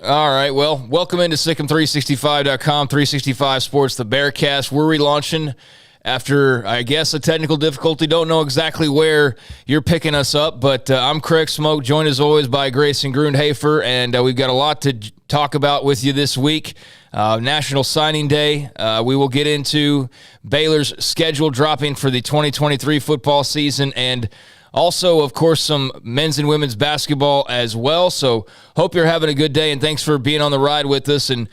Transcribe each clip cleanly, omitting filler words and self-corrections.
All right, well, welcome into Sic'Em365.com, 365 Sports, the Bearcast. We're relaunching after, I guess, a technical difficulty. Don't know exactly where you're picking us up, but I'm Craig Smoke, joined as always by Grayson Grundhafer, and we've got a lot to talk about with you this week. National Signing Day. We will get into Baylor's schedule dropping for the 2023 football season, and also, of course, some men's and women's basketball as well. So hope you're having a good day, and thanks for being on the ride with us. And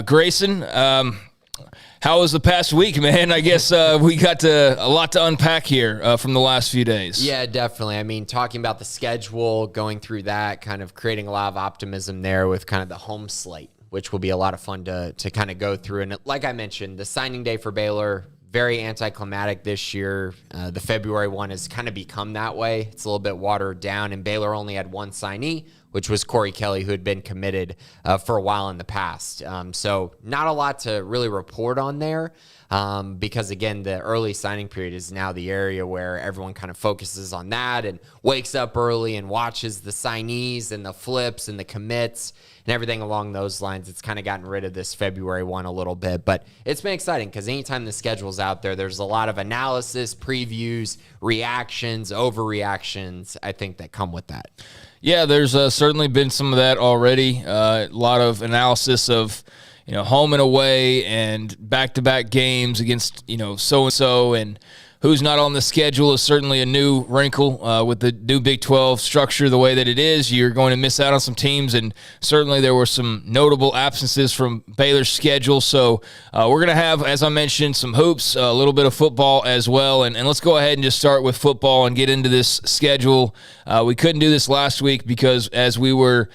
Grayson, how was the past week, man? I guess we got a lot to unpack here from the last few days. Yeah, definitely. I mean, talking about the schedule, going through that, kind of creating a lot of optimism there with kind of the home slate, which will be a lot of fun to kind of go through. And like I mentioned, the signing day for Baylor, very anticlimactic this year. The February one has kind of become that way. It's a little bit watered down, and Baylor only had one signee, which was Corey Kelly, who had been committed for a while in the past. So not a lot to really report on there because, again, the early signing period is now the area where everyone kind of focuses on that and wakes up early and watches the signees and the flips and the commits and everything along those lines. It's kind of gotten rid of this February one a little bit, but it's been exciting because anytime the schedule's out there, there's a lot of analysis, previews, reactions, overreactions, I think, that come with that. Yeah, there's certainly been some of that already. A lot of analysis of, home and away and back-to-back games against, so-and-so, and who's not on the schedule is certainly a new wrinkle with the new Big 12 structure the way that it is. You're going to miss out on some teams, and certainly there were some notable absences from Baylor's schedule. So we're going to have, as I mentioned, some hoops, a little bit of football as well. And let's go ahead and just start with football and get into this schedule. We couldn't do this last week because as we were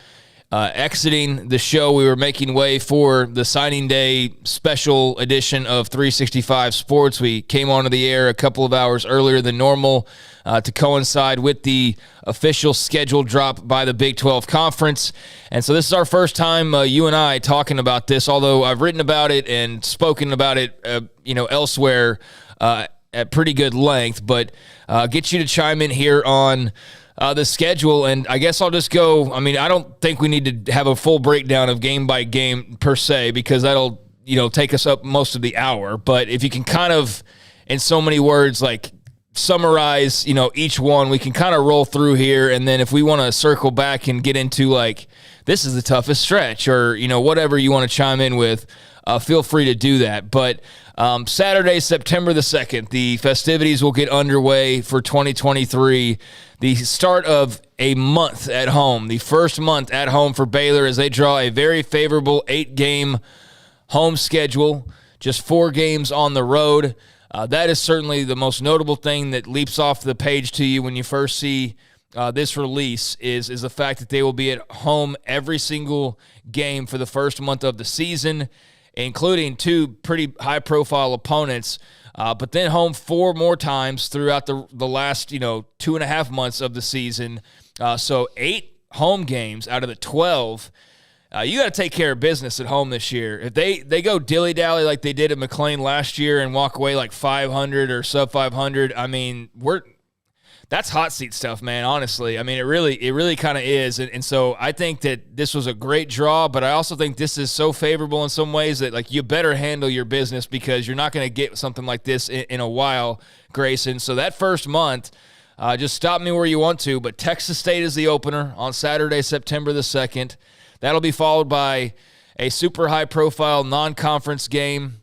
exiting the show, we were making way for the signing day special edition of 365 Sports. We came onto the air a couple of hours earlier than normal to coincide with the official schedule drop by the Big 12 Conference. And so this is our first time, you and I, talking about this, although I've written about it and spoken about it, elsewhere at pretty good length. But get you to chime in here on the schedule, and I guess I'll just go. I mean, I don't think we need to have a full breakdown of game by game per se because that'll, take us up most of the hour. But if you can kind of, in so many words, like summarize, each one, we can kind of roll through here. And then if we want to circle back and get into like, this is the toughest stretch or, whatever you want to chime in with, feel free to do that. But Saturday, September the 2nd, the festivities will get underway for 2023. The start of a month at home, the first month at home for Baylor as they draw a very favorable 8-game home schedule, just 4 games on the road. That is certainly the most notable thing that leaps off the page to you when you first see this release is the fact that they will be at home every single game for the first month of the season, including 2 pretty high-profile opponents, but then home 4 more times throughout the last, 2.5 months of the season. So 8 home games out of the 12. You got to take care of business at home this year. If they go dilly-dally like they did at McLean last year and walk away like 500 or sub-500, I mean, that's hot seat stuff, man, honestly. I mean, it really kind of is. And so I think that this was a great draw, but I also think this is so favorable in some ways that, like, you better handle your business because you're not going to get something like this in a while, Grayson. So that first month, just stop me where you want to, but Texas State is the opener on Saturday, September the 2nd. That'll be followed by a super high-profile non-conference game.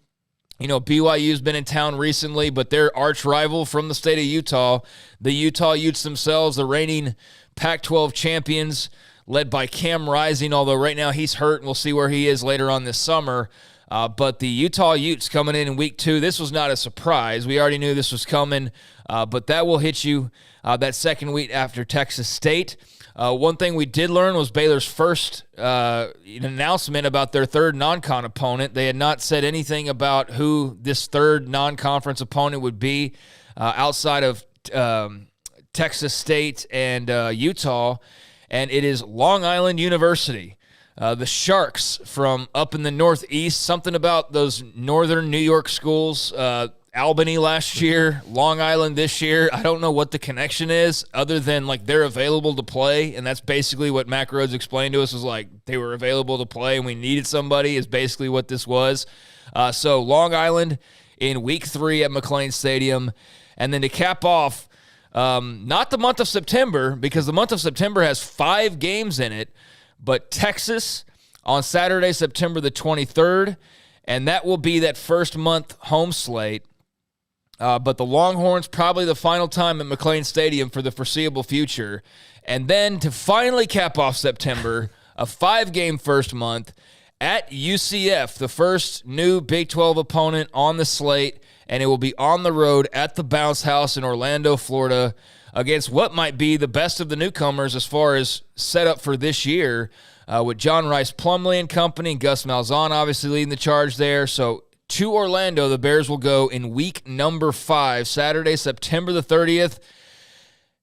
BYU's been in town recently, but their arch rival from the state of Utah, the Utah Utes themselves, the reigning Pac-12 champions, led by Cam Rising, although right now he's hurt, and we'll see where he is later on this summer. But the Utah Utes coming in week 2, this was not a surprise. We already knew this was coming, but that will hit you that second week after Texas State. One thing we did learn was Baylor's first announcement about their third non-con opponent. They had not said anything about who this third non-conference opponent would be outside of Texas State and Utah, and it is Long Island University. The Sharks from up in the Northeast, something about those northern New York schools Albany last year, Long Island this year. I don't know what the connection is other than, like, they're available to play, and that's basically what Mac Rhodes explained to us was, like, they were available to play and we needed somebody is basically what this was. So Long Island in week 3 at McLean Stadium. And then to cap off, not the month of September, because the month of September has 5 games in it, but Texas on Saturday, September the 23rd, and that will be that first month home slate. But the Longhorns probably the final time at McLean Stadium for the foreseeable future. And then to finally cap off September, a 5-game first month at UCF, the first new Big 12 opponent on the slate, and it will be on the road at the Bounce House in Orlando, Florida, against what might be the best of the newcomers as far as setup for this year, with John Rice Plumlee and company, Gus Malzahn obviously leading the charge there. So to Orlando, the Bears will go in week number 5, Saturday, September the 30th.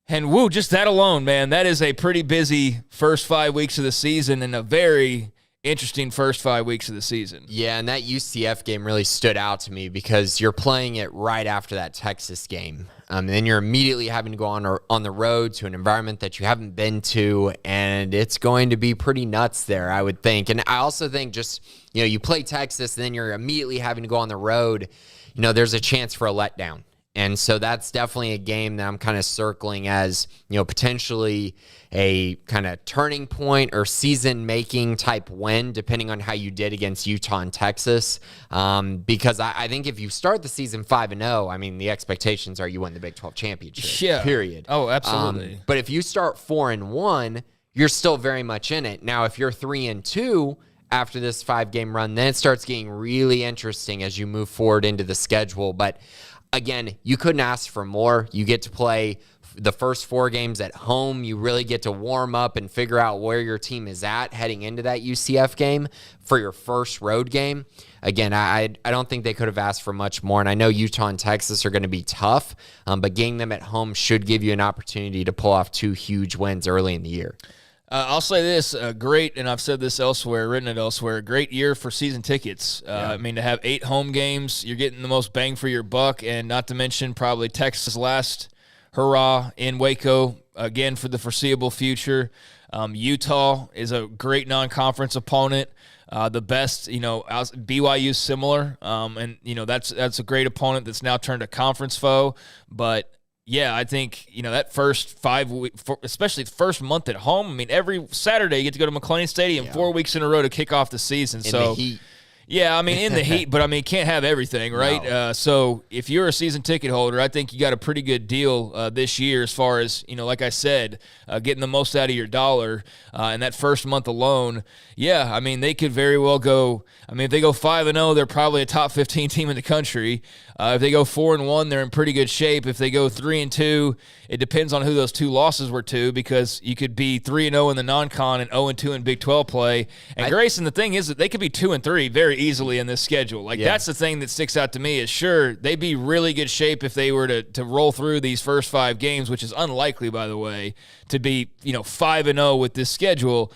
And woo, just that alone, man, that is a pretty busy first 5 weeks of the season and a very interesting first 5 weeks of the season. Yeah, and that UCF game really stood out to me because you're playing it right after that Texas game. And then you're immediately having to go on the road to an environment that you haven't been to, and it's going to be pretty nuts there, I would think. And I also think just, you play Texas, and then you're immediately having to go on the road. There's a chance for a letdown. And so that's definitely a game that I'm kind of circling as, potentially a kind of turning point or season-making type win, depending on how you did against Utah and Texas. Because I think if you start the season 5-0, I mean, the expectations are you win the Big 12 championship. Yeah. Period. Oh, absolutely. But if you start 4-1, you're still very much in it. Now, if you're 3-2 after this 5-game run, then it starts getting really interesting as you move forward into the schedule. But again, you couldn't ask for more. You get to play the first 4 games at home. You really get to warm up and figure out where your team is at heading into that UCF game for your first road game. Again, I don't think they could have asked for much more, and I know Utah and Texas are going to be tough, but getting them at home should give you an opportunity to pull off 2 huge wins early in the year. I'll say this, great, and I've said this elsewhere, written it elsewhere, great year for season tickets. I mean, to have 8 home games, you're getting the most bang for your buck, and not to mention probably Texas' last hurrah in Waco, again, for the foreseeable future. Utah is a great non-conference opponent. The best, BYU's similar, and, that's a great opponent that's now turned a conference foe, but yeah, I think, that first 5 weeks, especially the first month at home, I mean, every Saturday you get to go to McLean Stadium 4 weeks in a row to kick off the season. In the heat. Yeah, I mean, in the heat, but, I mean, can't have everything, right? No. So if you're a season ticket holder, I think you got a pretty good deal this year as far as, like I said, getting the most out of your dollar. And that first month alone, yeah, I mean, they could very well go, if they go 5-0, they're probably a top 15 team in the country. If they go 4-1, they're in pretty good shape. If they go 3-2, it depends on who those 2 losses were to, because you could be 3-0 in the non-con and 0-2 in Big 12 play. And Grayson, the thing is that they could be 2-3 very easily in this schedule. That's the thing that sticks out to me is, sure, they'd be really good shape if they were to roll through these first 5 games, which is unlikely, by the way, to be 5-0 with this schedule.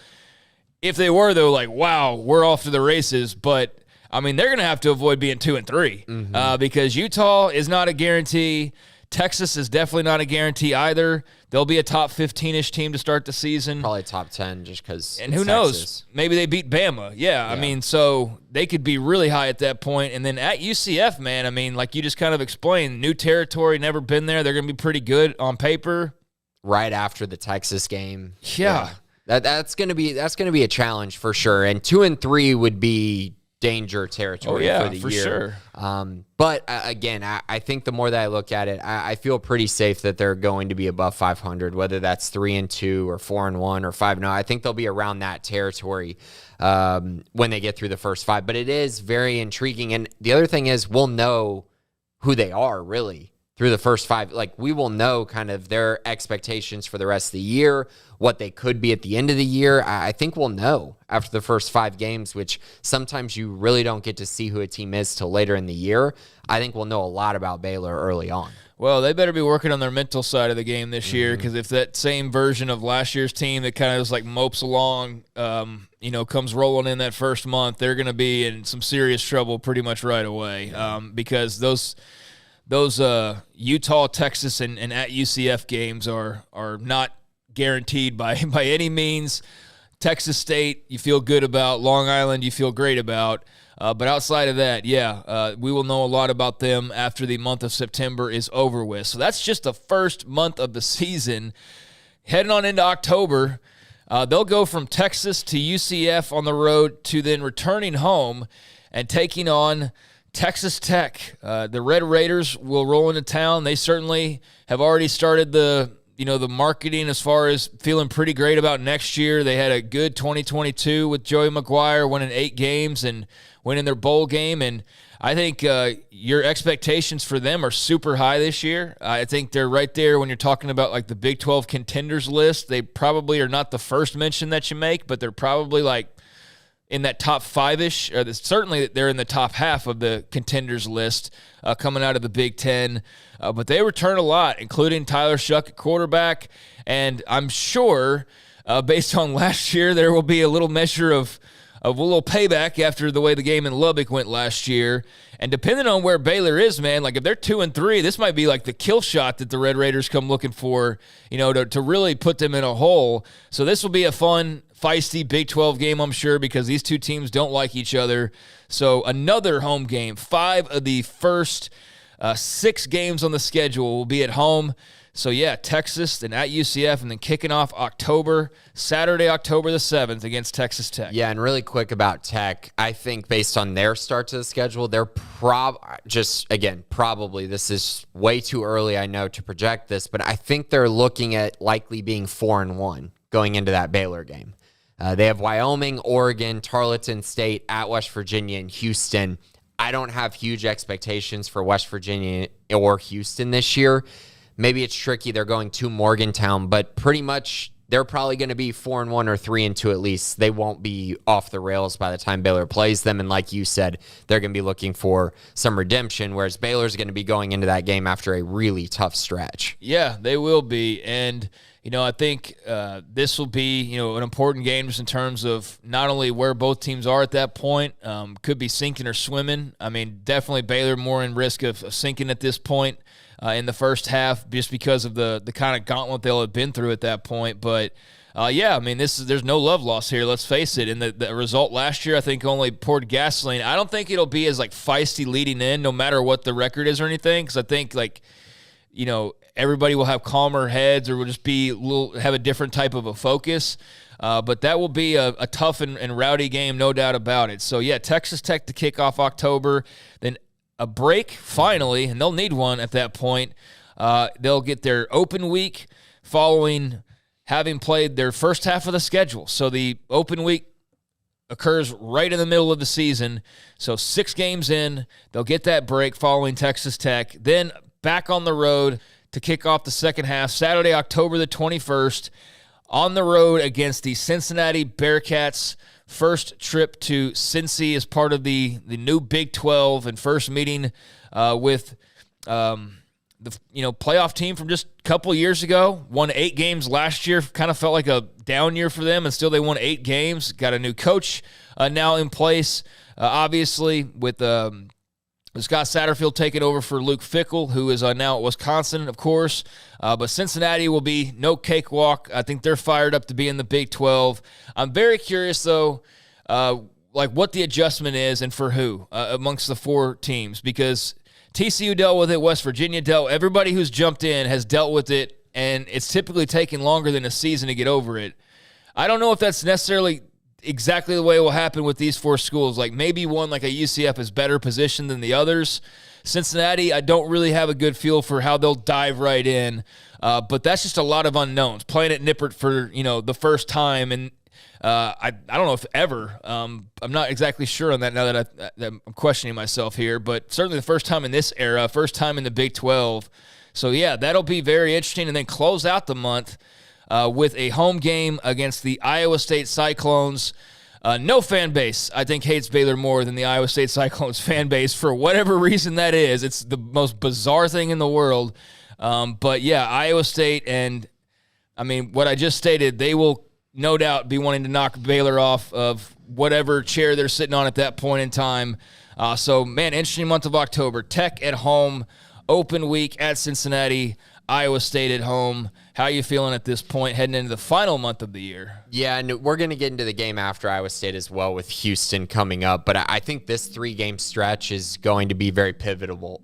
If they were, though, wow, we're off to the races, but they're going to have to avoid being 2-3 because Utah is not a guarantee. Texas is definitely not a guarantee either. They'll be a top 15-ish team to start the season. Probably top 10 just because. And who knows? Maybe they beat Bama. Yeah, so they could be really high at that point. And then at UCF, man, like you just kind of explained, new territory, never been there. They're going to be pretty good on paper. Right after the Texas game. Yeah. That's going to be a challenge for sure. And 2-3 would be danger territory for the year. Sure. But again, I think the more that I look at it, I feel pretty safe that they're going to be above 500, whether that's 3-2 or 4-1 or 5-0. I think they'll be around that territory when they get through the first 5. But it is very intriguing. And the other thing is, we'll know who they are really through the first 5. We will know kind of their expectations for the rest of the year, what they could be at the end of the year. I think we'll know after the first 5 games, which sometimes you really don't get to see who a team is till later in the year. I think we'll know a lot about Baylor early on. Well, they better be working on their mental side of the game this year, because if that same version of last year's team that kind of just mopes along, comes rolling in that first month, they're going to be in some serious trouble pretty much right away, because those those Utah, Texas, and at UCF games are not guaranteed by any means. Texas State, you feel good about. Long Island, you feel great about. But outside of that, we will know a lot about them after the month of September is over with. So that's just the first month of the season. Heading on into October, they'll go from Texas to UCF on the road to then returning home and taking on Texas Tech. The Red Raiders will roll into town. They certainly have already started the marketing as far as feeling pretty great about next year. They had a good 2022 with Joey McGuire, winning 8 games and winning their bowl game. And I think your expectations for them are super high this year. I think they're right there when you're talking about like the Big 12 contenders list. They probably are not the first mention that you make, but they're probably like in that top 5-ish. Certainly they're in the top half of the contenders list coming out of the Big Ten. But they return a lot, including Tyler Shuck at quarterback. And I'm sure, based on last year, there will be a little measure of a little payback after the way the game in Lubbock went last year. And depending on where Baylor is, man, like if they're 2-3, this might be like the kill shot that the Red Raiders come looking for, to really put them in a hole. So this will be a fun, feisty Big 12 game, I'm sure, because these two teams don't like each other. So another home game. 5 of the first 6 games on the schedule will be at home. So, Texas and at UCF, and then kicking off Saturday, October the 7th against Texas Tech. Yeah, and really quick about Tech, I think based on their start to the schedule, they're probably, this is way too early, I know, to project this, but I think they're looking at likely being 4-1 going into that Baylor game. They have Wyoming, Oregon, Tarleton State, at West Virginia, and Houston. I don't have huge expectations for West Virginia or Houston this year. Maybe it's tricky. They're going to Morgantown, but pretty much they're probably going to be 4-1 or 3-2 at least. They won't be off the rails by the time Baylor plays them. And like you said, they're going to be looking for some redemption, whereas Baylor's going to be going into that game after a really tough stretch. Yeah, they will be. And, I think this will be, an important game just in terms of not only where both teams are at that point, could be sinking or swimming. I mean, definitely Baylor more in risk of sinking at this point. In the first half, just because of the kind of gauntlet they'll have been through at that point. But, there's no love lost here, let's face it. And the result last year, I think, only poured gasoline. I don't think it'll be as, feisty leading in, no matter what the record is or anything, because I think, everybody will have calmer heads or will just have a different type of a focus. But that will be a tough and rowdy game, no doubt about it. So, Texas Tech to kick off October, then a break finally, and they'll need one at that point. They'll get their open week following having played their first half of the schedule. So the open week occurs right in the middle of the season. So 6 games in, they'll get that break following Texas Tech. Then back on the road to kick off the second half, Saturday, October the 21st, on the road against the Cincinnati Bearcats. First trip to Cincy as part of the new Big 12 and first meeting with the playoff team from just a couple years ago. Won 8 games last year. Kind of felt like a down year for them, and still they won 8 games. Got a new coach now in place, obviously, with Scott Satterfield taking over for Luke Fickell, who is now at Wisconsin, of course. But Cincinnati will be no cakewalk. I think they're fired up to be in the Big 12. I'm very curious, though, what the adjustment is and for who amongst the 4 teams, because TCU dealt with it, West Virginia everybody who's jumped in has dealt with it, and it's typically taken longer than a season to get over it. I don't know if that's necessarily exactly the way it will happen with these 4 schools. Maybe one like a UCF is better positioned than the others. Cincinnati, I don't really have a good feel for how they'll dive right in, but that's just a lot of unknowns. Playing at Nippert for the first time, and I don't know if ever. I'm not exactly sure on that now that I'm questioning myself here, but certainly the first time in this era, first time in the Big 12. So that'll be very interesting, and then close out the month with a home game against the Iowa State Cyclones. No fan base, I think, hates Baylor more than the Iowa State Cyclones fan base for whatever reason that is. It's the most bizarre thing in the world. But Iowa State, and what I just stated, they will no doubt be wanting to knock Baylor off of whatever chair they're sitting on at that point in time. So, man, interesting month of October. Tech at home open week at Cincinnati, Iowa State at home. How are you feeling at this point heading into the final month of the year? Yeah, and we're going to get into the game after Iowa State as well with Houston coming up. But I think this 3-game stretch is going to be very pivotal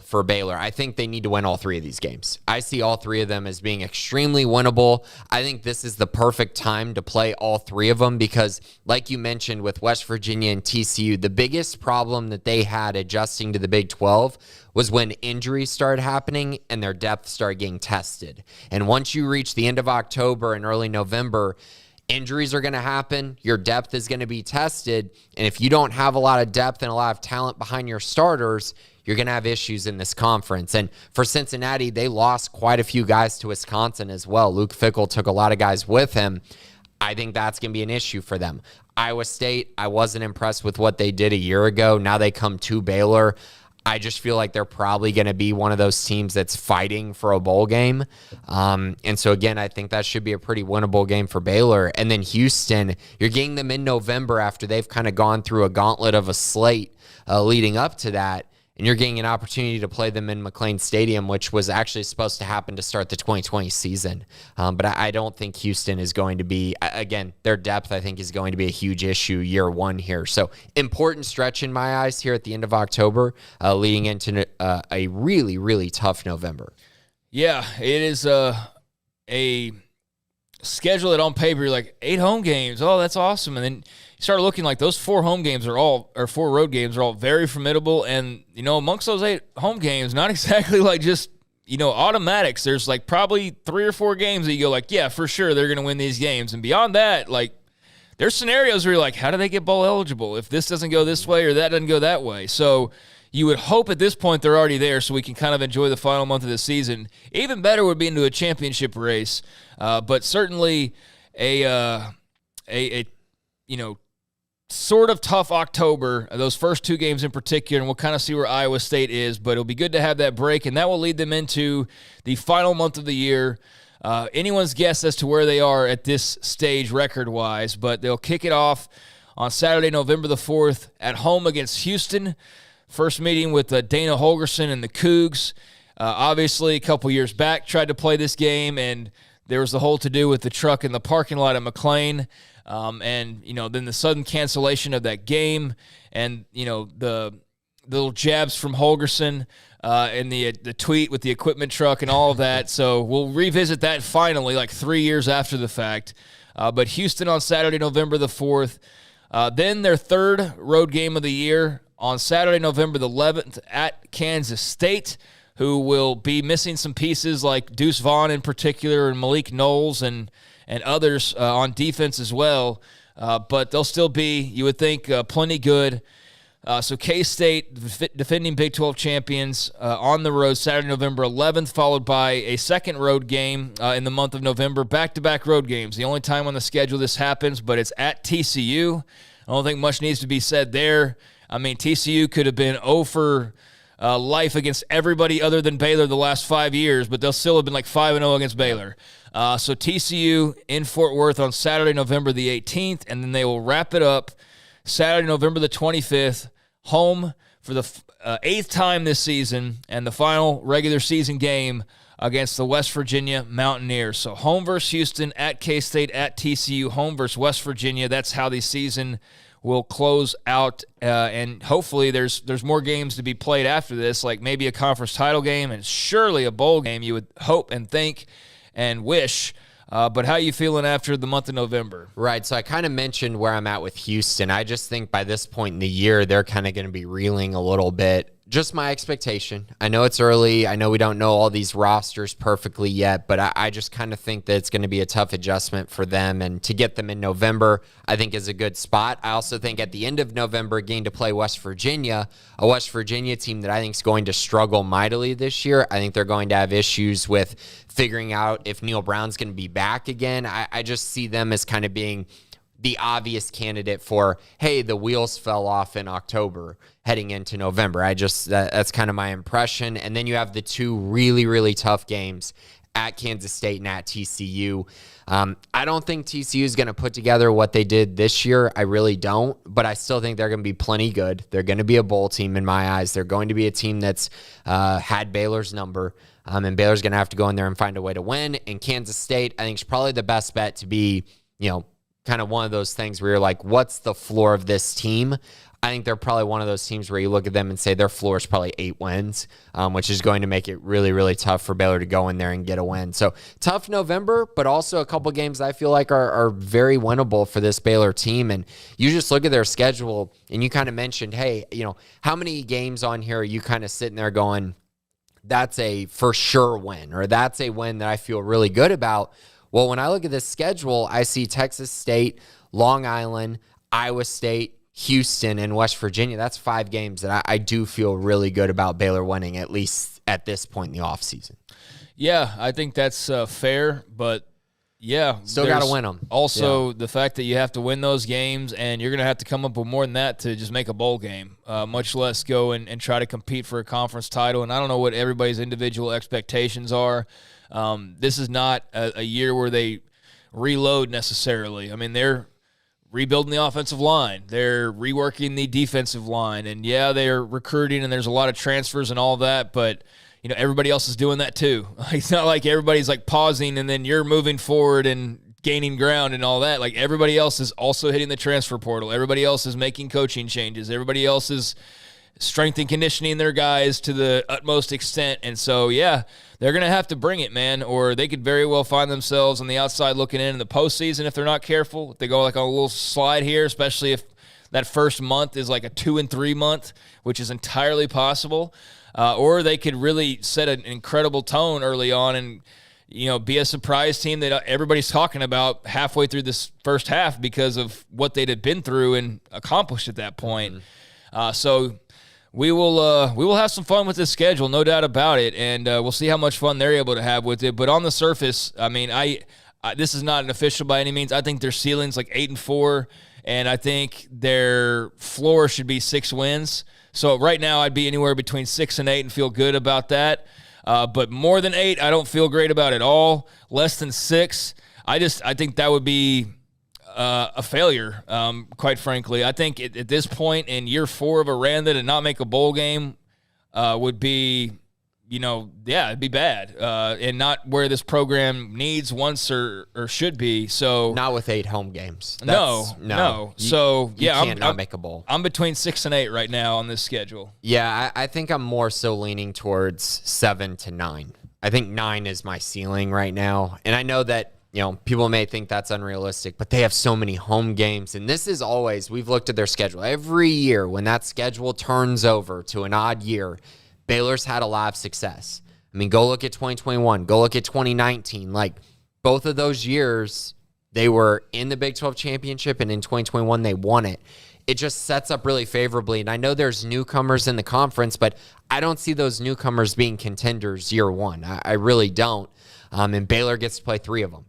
for Baylor. I think they need to win all 3 of these games. I see all 3 of them as being extremely winnable. I think this is the perfect time to play all 3 of them because, like you mentioned, with West Virginia and TCU, the biggest problem that they had adjusting to the Big 12 was when injuries started happening and their depth started getting tested. And once you reach the end of October and early November, injuries are going to happen. Your depth is going to be tested. And if you don't have a lot of depth and a lot of talent behind your starters, you're going to have issues in this conference. And for Cincinnati, they lost quite a few guys to Wisconsin as well. Luke Fickell took a lot of guys with him. I think that's going to be an issue for them. Iowa State, I wasn't impressed with what they did a year ago. Now they come to Baylor. I just feel like they're probably going to be one of those teams that's fighting for a bowl game. And so, again, I think that should be a pretty winnable game for Baylor. And then Houston, you're getting them in November after they've kind of gone through a gauntlet of a slate leading up to that. And you're getting an opportunity to play them in McLean Stadium, which was actually supposed to happen to start the 2020 season. But I don't think Houston is going to be, again, their depth, I think, is going to be a huge issue year one here. So important stretch in my eyes here at the end of October, leading into a really, really tough November. Yeah, it is a schedule that on paper, you're like, 8 home games. Oh, that's awesome. And then you start looking like those 4 home games are all, or 4 road games are all very formidable. And, amongst those 8 home games, not exactly like just, automatics. There's like probably 3 or 4 games that you go like, yeah, for sure they're going to win these games. And beyond that, like there's scenarios where you're like, how do they get bowl eligible if this doesn't go this way or that doesn't go that way? So you would hope at this point they're already there so we can kind of enjoy the final month of the season. Even better would be into a championship race. But certainly a sort of tough October, those first 2 games in particular, and we'll kind of see where Iowa State is, but it'll be good to have that break, and that will lead them into the final month of the year. Anyone's guess as to where they are at this stage record-wise, but they'll kick it off on Saturday, November the 4th at home against Houston. First meeting with Dana Holgorsen and the Cougs. Obviously, a couple years back, tried to play this game, and there was the whole to-do with the truck in the parking lot at McLean. Then the sudden cancellation of that game and, the little jabs from Holgorsen and the tweet with the equipment truck and all of that. So we'll revisit that finally, like 3 years after the fact. But Houston on Saturday, November the 4th. Then their 3rd road game of the year on Saturday, November the 11th at Kansas State, who will be missing some pieces like Deuce Vaughn in particular and Malik Knowles and others on defense as well. But they'll still be, you would think, plenty good. So K-State, defending Big 12 champions, on the road Saturday, November 11th, followed by a second road game in the month of November. Back-to-back road games. The only time on the schedule this happens, but it's at TCU. I don't think much needs to be said there. I mean, TCU could have been 0 for life against everybody other than Baylor the last 5 years, but they'll still have been like 5-0 against Baylor. So TCU in Fort Worth on Saturday, November the 18th, and then they will wrap it up Saturday, November the 25th, home for the 8th time this season, and the final regular season game against the West Virginia Mountaineers. So home versus Houston, at K-State, at TCU, home versus West Virginia. That's how the season will close out, and hopefully there's more games to be played after this, like maybe a conference title game and surely a bowl game, you would hope and think and wish. But how are you feeling after the month of November? Right, so I kind of mentioned where I'm at with Houston. I just think by this point in the year, they're kind of going to be reeling a little bit. Just my expectation. I know it's early. I know we don't know all these rosters perfectly yet, but I just kind of think that it's going to be a tough adjustment for them. And to get them in November, I think is a good spot. I also think at the end of November, getting to play West Virginia, a West Virginia team that I think is going to struggle mightily this year. I think they're going to have issues with figuring out if Neil Brown's going to be back again. I just see them as kind of being the obvious candidate for, hey, the wheels fell off in October heading into November. That's kind of my impression. And then you have the 2 really, really tough games at Kansas State and at TCU. I don't think TCU is going to put together what they did this year. I really don't, but I still think they're going to be plenty good. They're going to be a bowl team in my eyes. They're going to be a team that's had Baylor's number, and Baylor's going to have to go in there and find a way to win. And Kansas State, I think, is probably the best bet to be, kind of one of those things where you're like, what's the floor of this team? I think they're probably one of those teams where you look at them and say their floor is probably 8 wins, which is going to make it really, really tough for Baylor to go in there and get a win. So tough November, but also a couple games I feel like are very winnable for this Baylor team. And you just look at their schedule and you kind of mentioned, hey, how many games on here are you kind of sitting there going, that's a for sure win, or that's a win that I feel really good about? Well, when I look at this schedule, I see Texas State, Long Island, Iowa State, Houston, and West Virginia. That's 5 games that I do feel really good about Baylor winning, at least at this point in the offseason. Yeah, I think that's fair, but yeah. Still got to win them. Also, the fact that you have to win those games, and you're going to have to come up with more than that to just make a bowl game, much less go and try to compete for a conference title. And I don't know what everybody's individual expectations are. This is not a year where they reload necessarily. I mean, they're rebuilding the offensive line. They're reworking the defensive line. And, yeah, they're recruiting, and there's a lot of transfers and all that. But, everybody else is doing that too. It's not like everybody's, pausing and then you're moving forward and gaining ground and all that. Like, everybody else is also hitting the transfer portal. Everybody else is making coaching changes. Everybody else is strength and conditioning their guys to the utmost extent. And so, yeah, they're going to have to bring it, man, or they could very well find themselves on the outside looking in the postseason if they're not careful. If they go on a little slide here, especially if that first month is like a 2-3 month, which is entirely possible. Or they could really set an incredible tone early on and, be a surprise team that everybody's talking about halfway through this first half because of what they'd have been through and accomplished at that point. So we will have some fun with this schedule, no doubt about it, and we'll see how much fun they're able to have with it. But on the surface, I mean, this is not an official by any means. I think their ceiling's like 8-4, and I think their floor should be 6 wins. So right now, I'd be anywhere between 6 and 8 and feel good about that. But more than 8, I don't feel great about at all. Less than 6, I think that would be a failure, quite frankly. I think at this point in year 4 of Aranda to not make a bowl game would be, it'd be bad, and not where this program needs, wants, or should be. So not with 8 home games. No. So you can't not make a bowl. I'm between 6 and 8 right now on this schedule. Yeah, I think I'm more so leaning towards 7 to 9. I think 9 is my ceiling right now, and I know that people may think that's unrealistic, but they have so many home games. And this is always, we've looked at their schedule. Every year when that schedule turns over to an odd year, Baylor's had a lot of success. I mean, go look at 2021. Go look at 2019. Like, both of those years, they were in the Big 12 championship, and in 2021, they won it. It just sets up really favorably. And I know there's newcomers in the conference, but I don't see those newcomers being contenders year one. I really don't. And Baylor gets to play 3 of them.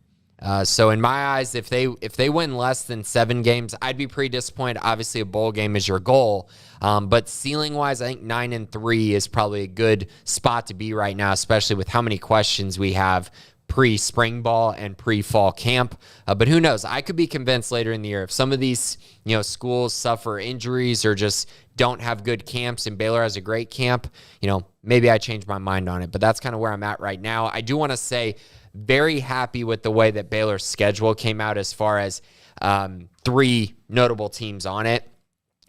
So in my eyes, if they win less than 7 games, I'd be pretty disappointed. Obviously, a bowl game is your goal. But ceiling-wise, I think 9-3 is probably a good spot to be right now, especially with how many questions we have pre-spring ball and pre-fall camp. But who knows? I could be convinced later in the year if some of these schools suffer injuries or just don't have good camps and Baylor has a great camp, maybe I change my mind on it. But that's kind of where I'm at right now. I do want to say, very happy with the way that Baylor's schedule came out as far as 3 notable teams on it,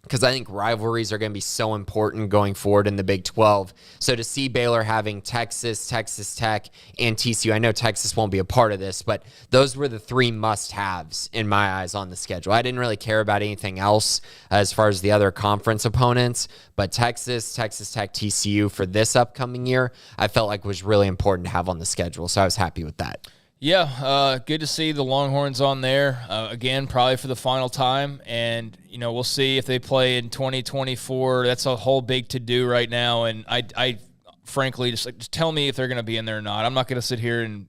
because I think rivalries are going to be so important going forward in the Big 12. So to see Baylor having Texas, Texas Tech, and TCU, I know Texas won't be a part of this, but those were the 3 must-haves in my eyes on the schedule. I didn't really care about anything else as far as the other conference opponents, but Texas, Texas Tech, TCU for this upcoming year, I felt like was really important to have on the schedule, so I was happy with that. Yeah, good to see the Longhorns on there. Again, probably for the final time. And, we'll see if they play in 2024. That's a whole big to-do right now. And I frankly, just tell me if they're going to be in there or not. I'm not going to sit here and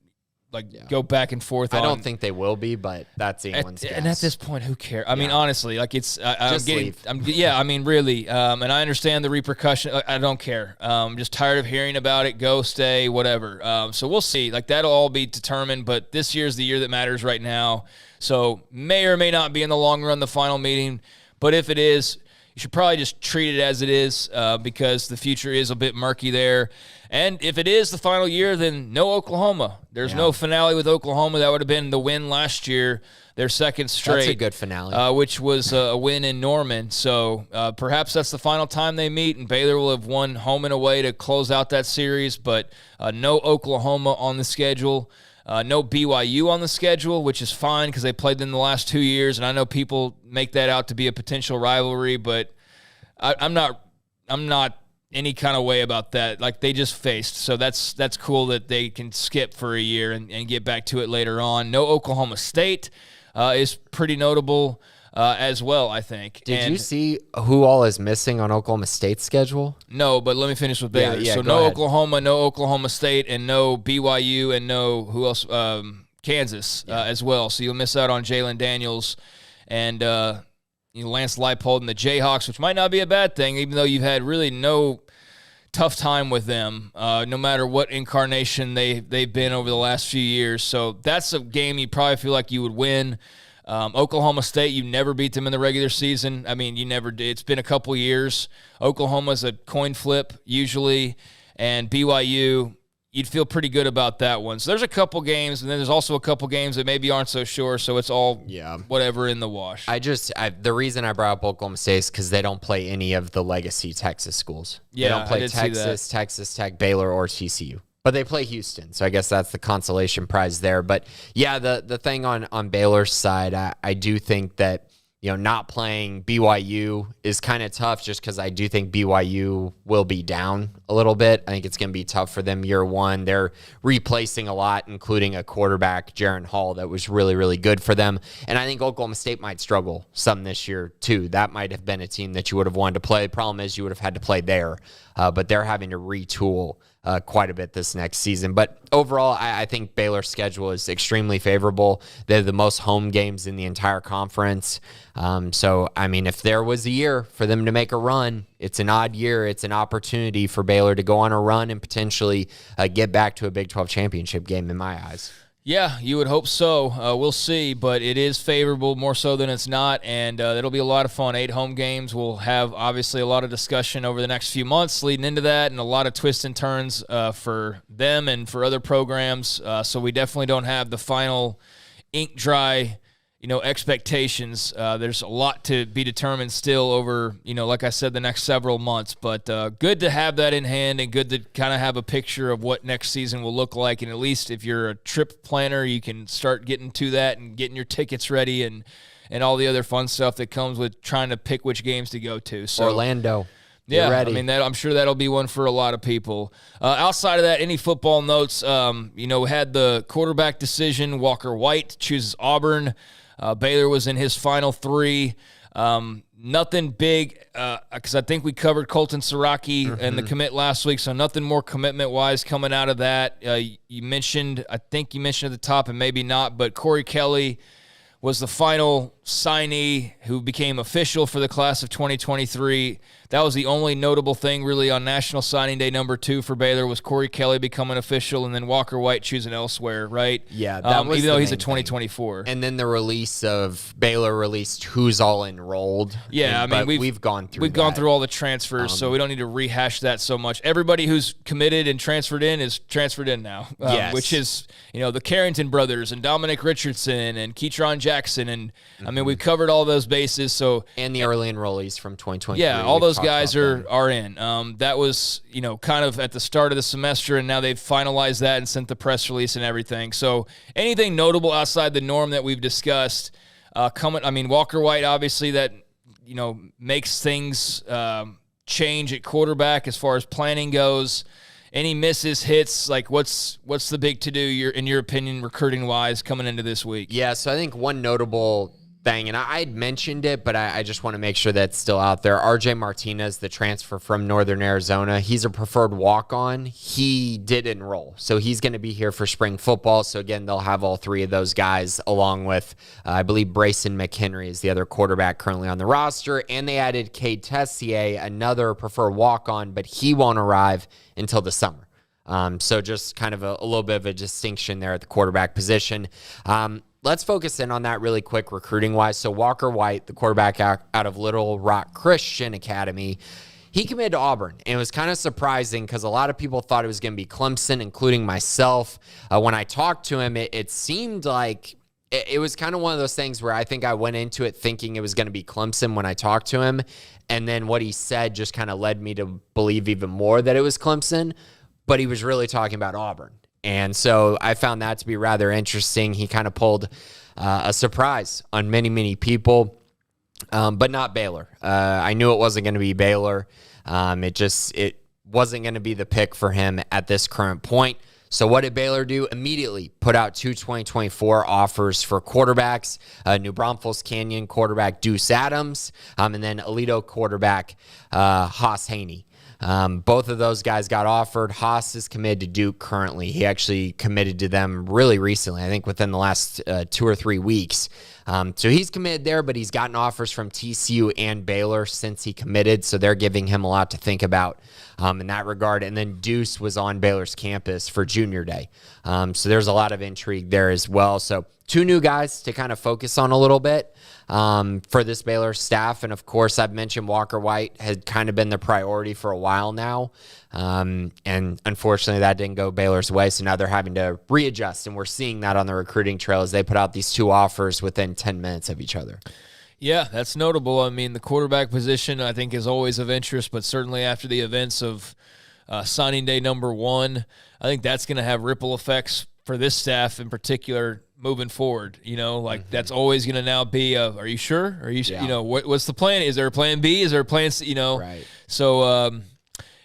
go back and forth. I don't think they will be, but that's anyone's guess. And at this point, who cares? I mean, honestly, like it's Just leave. I mean, really. And I understand the repercussion. I don't care. I'm just tired of hearing about it. Go, stay, whatever. So we'll see. Like that'll all be determined. But this year's the year that matters right now. So may or may not be in the long run the final meeting. But if it is, you should probably just treat it as it is because the future is a bit murky there. And if it is the final year, then no Oklahoma. There's no finale with Oklahoma. That would have been the win last year, their second straight. That's a good finale. Which was a win in Norman. So perhaps that's the final time they meet, and Baylor will have won home and away to close out that series. But no Oklahoma on the schedule. No BYU on the schedule, which is fine because they played them the last 2 years, and I know people make that out to be a potential rivalry, but I'm not any kind of way about that. Like they just faced, so that's cool that they can skip for a year and get back to it later on. No Oklahoma State is pretty notable as well, I think. Did you see who all is missing on Oklahoma State's schedule? No, but let me finish with Baylor. So no ahead. Oklahoma, no Oklahoma State, and no BYU, and no who else? Kansas as well. So you'll miss out on Jalen Daniels and Lance Leipold and the Jayhawks, which might not be a bad thing, even though you've had really no tough time with them, no matter what incarnation they've been over the last few years. So that's a game you probably feel like you would win. Oklahoma State, you never beat them in the regular season. I mean, you never did. It's been a couple years. Oklahoma's a coin flip usually, and BYU, you'd feel pretty good about that one. So there's a couple games, and then there's also a couple games that maybe aren't so sure, so it's all whatever in the wash. The reason I brought up Oklahoma State is because they don't play any of the legacy Texas schools. Yeah, they don't play Texas, Texas Tech, Baylor, or TCU. But they play Houston, so I guess that's the consolation prize there. But, yeah, the thing on Baylor's side, I do think that, not playing BYU is kind of tough just because I do think BYU will be down a little bit. I think it's going to be tough for them year one. They're replacing a lot, including a quarterback, Jaron Hall, that was really, really good for them. And I think Oklahoma State might struggle some this year, too. That might have been a team that you would have wanted to play. The problem is you would have had to play there, but they're having to retool quite a bit this next season. But overall, I think Baylor's schedule is extremely favorable. They have the most home games in the entire conference. So, I mean, if there was a year for them to make a run, it's an odd year. It's an opportunity for Baylor to go on a run and potentially get back to a Big 12 championship game in my eyes. Yeah, you would hope so. We'll see, but it is favorable more so than it's not, and it'll be a lot of fun. 8 home games. We'll have, obviously, a lot of discussion over the next few months leading into that, and a lot of twists and turns for them and for other programs. So we definitely don't have the final ink dry expectations. There's a lot to be determined still over, like I said, the next several months. But good to have that in hand and good to kind of have a picture of what next season will look like. And at least if you're a trip planner, you can start getting to that and getting your tickets ready and all the other fun stuff that comes with trying to pick which games to go to. So Orlando. Yeah, I mean, I'm sure that'll be one for a lot of people. Outside of that, any football notes? We had the quarterback decision. Walker White chooses Auburn. Baylor was in his final 3. Nothing big because I think we covered Colton Siraki and the commit last week, so nothing more commitment-wise coming out of that. I think you mentioned at the top and maybe not, but Corey Kelly was the final signee who became official for the class of 2023. That was the only notable thing really on National Signing Day number 2 for Baylor was Corey Kelly becoming official and then Walker White choosing elsewhere, right? Yeah, that was even though he's a 2024. And then the release of Baylor released who's all enrolled. Yeah, we've gone through gone through all the transfers, so we don't need to rehash that so much. Everybody who's committed and transferred in is transferred in now, yes. Which is the Carrington brothers and Dominic Richardson and Keetron Jackson, and I mean we've covered all those bases. So and the early enrollees from 2023. Yeah, all those guys are in. That was kind of at the start of the semester, and now they've finalized that and sent the press release and everything. So anything notable outside the norm that we've discussed coming? I mean, Walker White obviously that makes things change at quarterback as far as planning goes. Any misses, hits, like what's the big to do in your opinion recruiting wise coming into this week? Yeah, so I think one notable thing, and I had mentioned it, but I just want to make sure that's still out there. RJ Martinez, the transfer from Northern Arizona, he's a preferred walk-on. He did enroll, so he's going to be here for spring football. So again, they'll have all three of those guys, along with I believe Brayson McHenry is the other quarterback currently on the roster, and they added Cade Tessier, another preferred walk-on, but he won't arrive until the summer. So just kind of a little bit of a distinction there at the quarterback position. Let's focus in on that really quick recruiting-wise. So Walker White, the quarterback out of Little Rock Christian Academy, he committed to Auburn. And it was kind of surprising because a lot of people thought it was going to be Clemson, including myself. When I talked to him, it seemed like it was kind of one of those things where I think I went into it thinking it was going to be Clemson when I talked to him. And then what he said just kind of led me to believe even more that it was Clemson. But he was really talking about Auburn. And so I found that to be rather interesting. He kind of pulled a surprise on many, many people, but not Baylor. I knew it wasn't going to be Baylor. It wasn't going to be the pick for him at this current point. So what did Baylor do? Immediately put out two 2024 offers for quarterbacks, New Braunfels Canyon quarterback Deuce Adams, and then Alito quarterback Haas Haney. Both of those guys got offered. Haas is committed to Duke currently. He actually committed to them really recently, I think within the last 2 or 3 weeks. So he's committed there, but he's gotten offers from TCU and Baylor since he committed, so they're giving him a lot to think about in that regard. And then Deuce was on Baylor's campus for junior day. So there's a lot of intrigue there as well. So 2 new guys to kind of focus on a little bit for this Baylor staff. And, of course, I've mentioned Walker White had kind of been the priority for a while now. And unfortunately, that didn't go Baylor's way. So now they're having to readjust. And we're seeing that on the recruiting trail as they put out these 2 offers within 10 minutes of each other. Yeah, that's notable. I mean, the quarterback position, I think, is always of interest, but certainly after the events of signing day number 1, I think that's going to have ripple effects for this staff in particular moving forward. That's always going to now be are you sure? Are you what's the plan? Is there a plan B? Is there a plan C? Right. So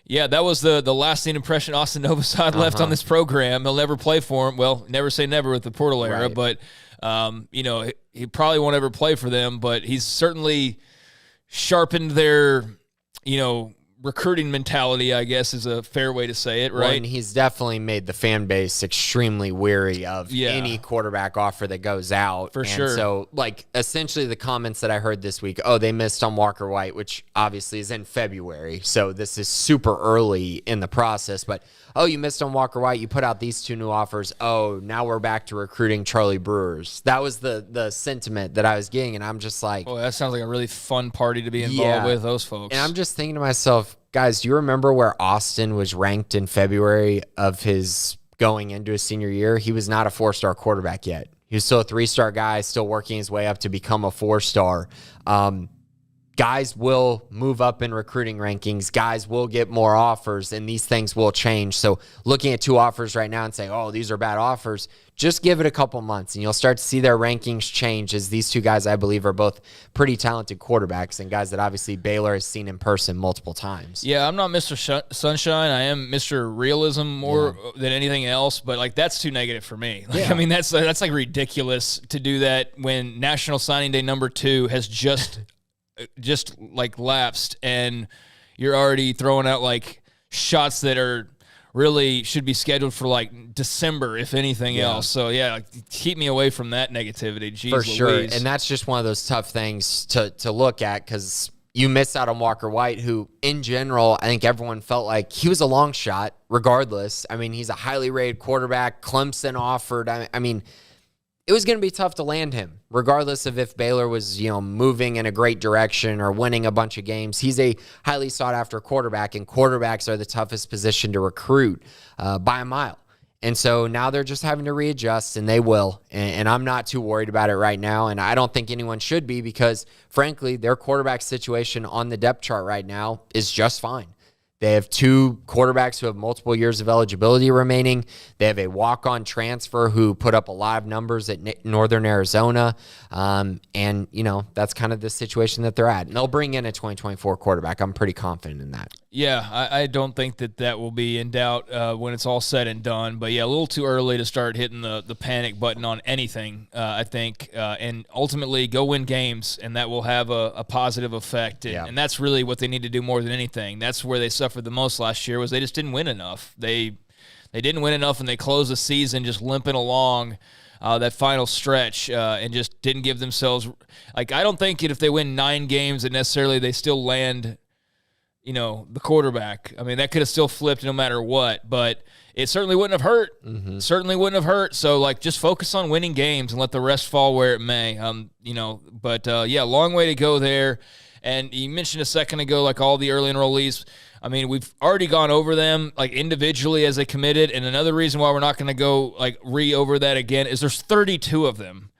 yeah, that was the lasting impression Austin Novosad left on this program. He'll never play for him. Well, never say never with the portal era, but he probably won't ever play for them, but he's certainly sharpened their recruiting mentality, I guess, is a fair way to say it, right? Well, and he's definitely made the fan base extremely weary of any quarterback offer that goes out. For sure. So, essentially the comments that I heard this week, they missed on Walker White, which obviously is in February. So this is super early in the process. But, you missed on Walker White. You put out these 2 new offers. Now we're back to recruiting Charlie Brewers. That was the sentiment that I was getting. And I'm just like, that sounds like a really fun party to be involved with, those folks. And I'm just thinking to myself, guys, do you remember where Austin was ranked in February of his going into his senior year? He was not a 4-star quarterback yet. He was still a 3-star guy, still working his way up to become a 4-star. Guys will move up in recruiting rankings. Guys will get more offers, and these things will change. So looking at 2 offers right now and saying, these are bad offers, just give it a couple months, and you'll start to see their rankings change as these 2 guys, I believe, are both pretty talented quarterbacks and guys that obviously Baylor has seen in person multiple times. Yeah, I'm not Mr. Sunshine. I am Mr. Realism more than anything else, but, that's too negative for me. I mean, that's ridiculous to do that when National Signing Day number 2 has just lapsed, and you're already throwing out shots that are really should be scheduled for December, if anything else. So keep me away from that negativity. Jeez, for sure. Louise. And that's just one of those tough things to look at, because you miss out on Walker White, who in general, I think everyone felt like he was a long shot regardless. I mean, he's a highly rated quarterback. Clemson offered. I mean, it was going to be tough to land him, regardless of if Baylor was, moving in a great direction or winning a bunch of games. He's a highly sought-after quarterback, and quarterbacks are the toughest position to recruit by a mile. And so now they're just having to readjust, and they will. And I'm not too worried about it right now, and I don't think anyone should be, because, frankly, their quarterback situation on the depth chart right now is just fine. They have 2 quarterbacks who have multiple years of eligibility remaining. They have a walk-on transfer who put up a lot of numbers at Northern Arizona. And, that's kind of the situation that they're at. And they'll bring in a 2024 quarterback. I'm pretty confident in that. Yeah, I don't think that will be in doubt when it's all said and done. But, yeah, a little too early to start hitting the panic button on anything, I think. And ultimately go win games, and that will have a positive effect. And that's really what they need to do more than anything. That's where they suffered the most last year was they just didn't win enough. They didn't win enough, and they closed the season just limping along that final stretch and just didn't give themselves – like, I don't think if they win 9 games that necessarily they still land – the quarterback. I mean, that could have still flipped no matter what, but it certainly wouldn't have hurt. Certainly wouldn't have hurt. So, just focus on winning games and let the rest fall where it may. Long way to go there. And you mentioned a second ago, all the early enrollees. I mean, we've already gone over them, individually as they committed. And another reason why we're not going to go, over that again is there's 32 of them.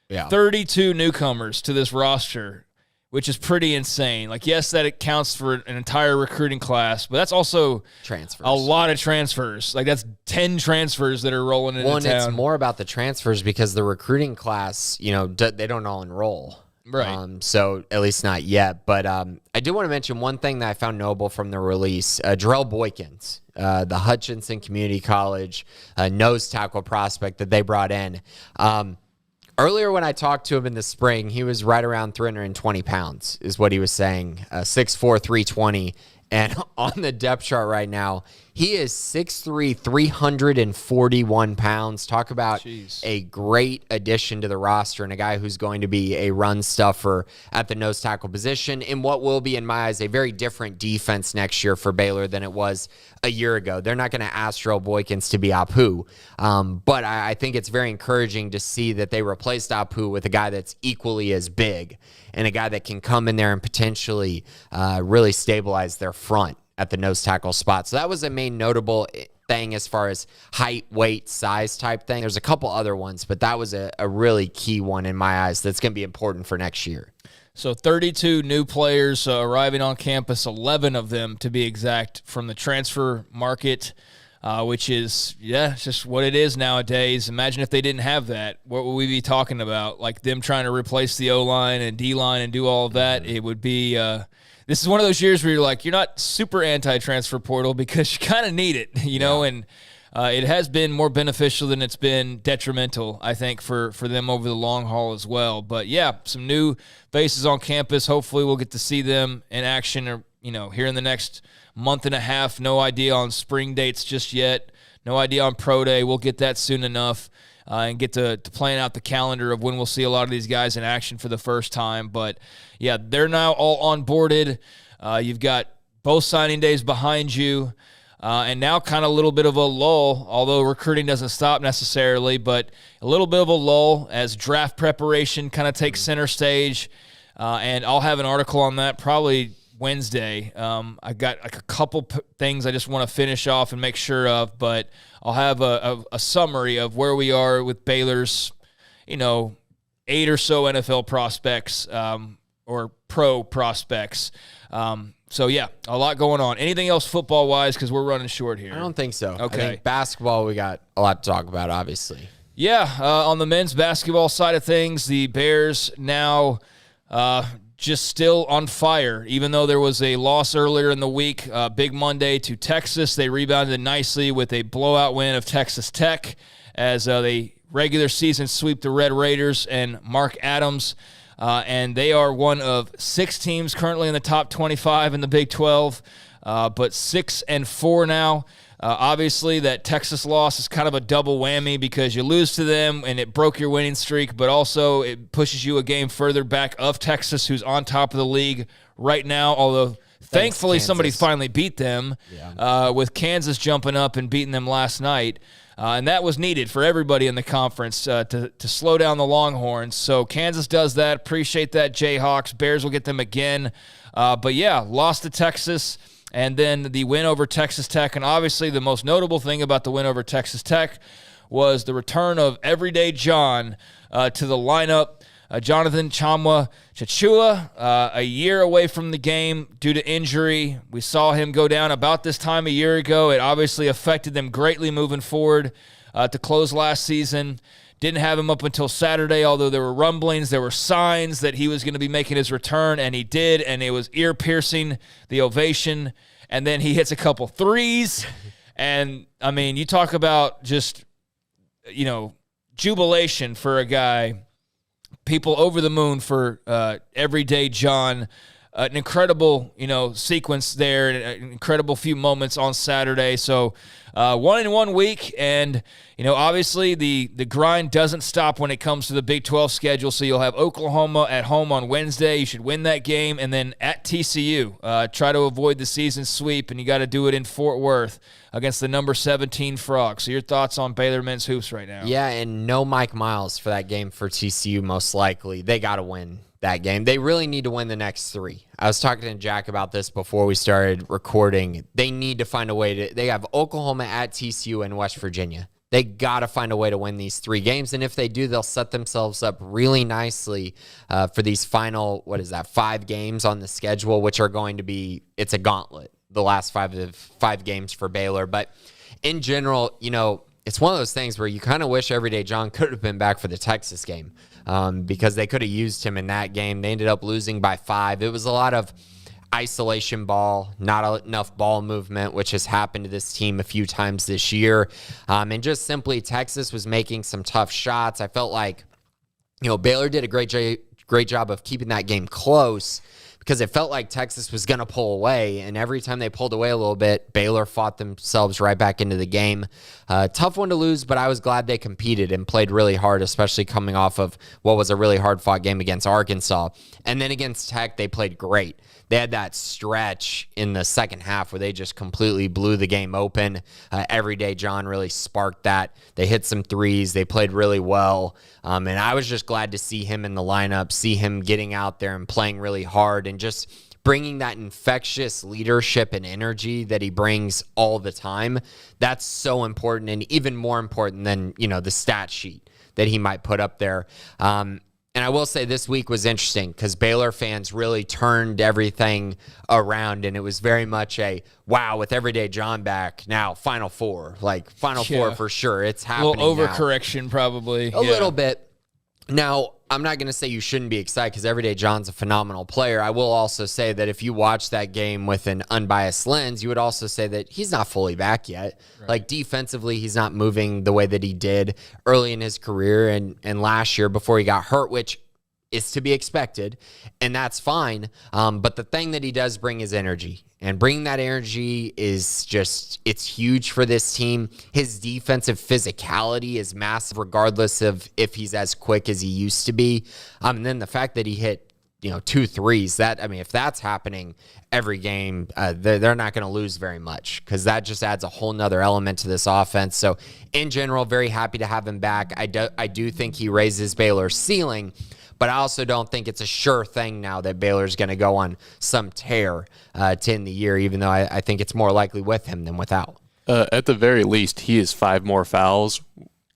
Yeah. 32 newcomers to this roster, which is pretty insane. Yes, that it counts for an entire recruiting class, but that's also transfers. A lot of transfers. That's 10 transfers that are rolling into town. Well, and it's more about the transfers because the recruiting class, they don't all enroll. Right. So at least not yet. But I do want to mention one thing that I found notable from the release. Jarrell Boykins, the Hutchinson Community College nose tackle prospect that they brought in. Earlier when I talked to him in the spring, he was right around 320 pounds is what he was saying, 6'4", 320. And on the depth chart right now, he is 6'3", 341 pounds. Talk about a great addition to the roster and a guy who's going to be a run stuffer at the nose tackle position in what will be, in my eyes, a very different defense next year for Baylor than it was a year ago. They're not going to ask Jarrell Boykins to be Apu, but I think it's very encouraging to see that they replaced Apu with a guy that's equally as big and a guy that can come in there and potentially really stabilize their front at the nose tackle spot. So that was a main notable thing as far as height, weight, size type thing. There's a couple other ones, but that was a really key one in my eyes that's going to be important for next year. So 32 new players arriving on campus, 11 of them to be exact from the transfer market, which is, it's just what it is nowadays. Imagine if they didn't have that. What would we be talking about? Them trying to replace the O-line and D-line and do all of that? It would be this is one of those years where you're not super anti-transfer portal because you kind of need it, and it has been more beneficial than it's been detrimental, I think, for them over the long haul as well. But, some new faces on campus. Hopefully we'll get to see them in action here in the next month and a half. No idea on spring dates just yet. No idea on pro day. We'll get that soon enough and get to plan out the calendar of when we'll see a lot of these guys in action for the first time. But, they're now all onboarded. You've got both signing days behind you. And now kind of a little bit of a lull, although recruiting doesn't stop necessarily, but a little bit of a lull as draft preparation kind of takes center stage. And I'll have an article on that probably Wednesday. I got a couple things I just want to finish off and make sure of, but I'll have a summary of where we are with Baylor's, 8 or so NFL prospects or pro prospects. So, a lot going on. Anything else football-wise, because we're running short here? I don't think so. Okay. I think basketball, we got a lot to talk about, obviously. On the men's basketball side of things, the Bears now just still on fire. Even though there was a loss earlier in the week, Big Monday to Texas, they rebounded nicely with a blowout win of Texas Tech as they regular season sweep the Red Raiders and Mark Adams. And they are one of 6 teams currently in the top 25 in the Big 12, but 6-4 now. Obviously, that Texas loss is kind of a double whammy because you lose to them and it broke your winning streak, but also it pushes you a game further back of Texas, who's on top of the league right now, although thankfully somebody finally beat them with Kansas jumping up and beating them last night. And that was needed for everybody in the conference to slow down the Longhorns. So Kansas does that. Appreciate that, Jayhawks. Bears will get them again. But lost to Texas. And then the win over Texas Tech. And obviously the most notable thing about the win over Texas Tech was the return of Everyday John to the lineup. Jonathan Chamwa Chachua, a year away from the game due to injury. We saw him go down about this time a year ago. It obviously affected them greatly moving forward to close last season. Didn't have him up until Saturday, although there were rumblings, there were signs that he was going to be making his return, and he did, and it was ear-piercing, the ovation, and then he hits a couple threes, and, I mean, you talk about just, jubilation for a guy, people over the moon for everyday John. An incredible, sequence there, an incredible few moments on Saturday. So 1 in 1 week, and, obviously the grind doesn't stop when it comes to the Big 12 schedule. So you'll have Oklahoma at home on Wednesday. You should win that game. And then at TCU, try to avoid the season sweep, and you got to do it in Fort Worth against the number 17 Frogs. So your thoughts on Baylor men's hoops right now? Yeah, and no Mike Miles for that game for TCU most likely. They got to win that game. They really need to win the next 3. I was talking to Jack about this before we started recording. They need to find a way to – they have Oklahoma at TCU and West Virginia. They got to find a way to win these 3 games, and if they do, they'll set themselves up really nicely for these final, 5 games on the schedule, which are going to be – it's a gauntlet, the last 5 games for Baylor. But in general, it's one of those things where you kind of wish Everyday John could have been back for the Texas game. Because they could have used him in that game. They ended up losing by 5. It was a lot of isolation ball, not enough ball movement, which has happened to this team a few times this year. And just simply Texas was making some tough shots. I felt like, Baylor did a great job of keeping that game close, because it felt like Texas was going to pull away, and every time they pulled away a little bit, Baylor fought themselves right back into the game. Tough one to lose, but I was glad they competed and played really hard, especially coming off of what was a really hard-fought game against Arkansas. And then against Tech, they played great. They had that stretch in the second half where they just completely blew the game open. Everyday John really sparked that. They hit some threes. They played really well. And I was just glad to see him in the lineup, see him getting out there and playing really hard and just bringing that infectious leadership and energy that he brings all the time. That's so important, and even more important than, the stat sheet that he might put up there. And I will say this week was interesting because Baylor fans really turned everything around, and it was very much a, wow, with Everyday John back, now Final Four. Final Four for sure. It's happening. A little overcorrection probably. A little bit. Now, I'm not going to say you shouldn't be excited because Everyday John's a phenomenal player. I will also say that if you watch that game with an unbiased lens, you would also say that he's not fully back yet. Right. Defensively, he's not moving the way that he did early in his career and last year before he got hurt, which is to be expected, and that's fine. But the thing that he does bring is energy. And bringing that energy is just, it's huge for this team. His defensive physicality is massive, regardless of if he's as quick as he used to be. And then the fact that he hit, 2 threes, if that's happening every game, they're not going to lose very much because that just adds a whole nother element to this offense. So in general, very happy to have him back. I do think he raises Baylor's ceiling, but I also don't think it's a sure thing now that Baylor's going to go on some tear to end the year, even though I think it's more likely with him than without. At the very least, he is 5 more fouls,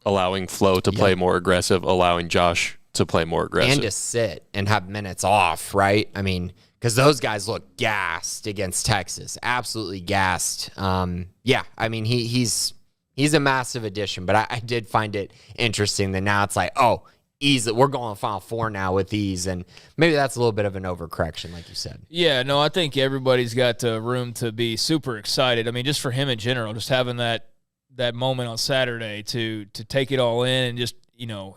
allowing Flo to play more aggressive, allowing Josh to play more aggressive. And to sit and have minutes off, right? Because those guys look gassed against Texas, absolutely gassed. He's a massive addition, but I did find it interesting that now it's like, oh, easy, we're going to Final Four now with these, and maybe that's a little bit of an overcorrection, like you said. Yeah, no, I think everybody's got room to be super excited. Just for him in general, just having that moment on Saturday to take it all in and just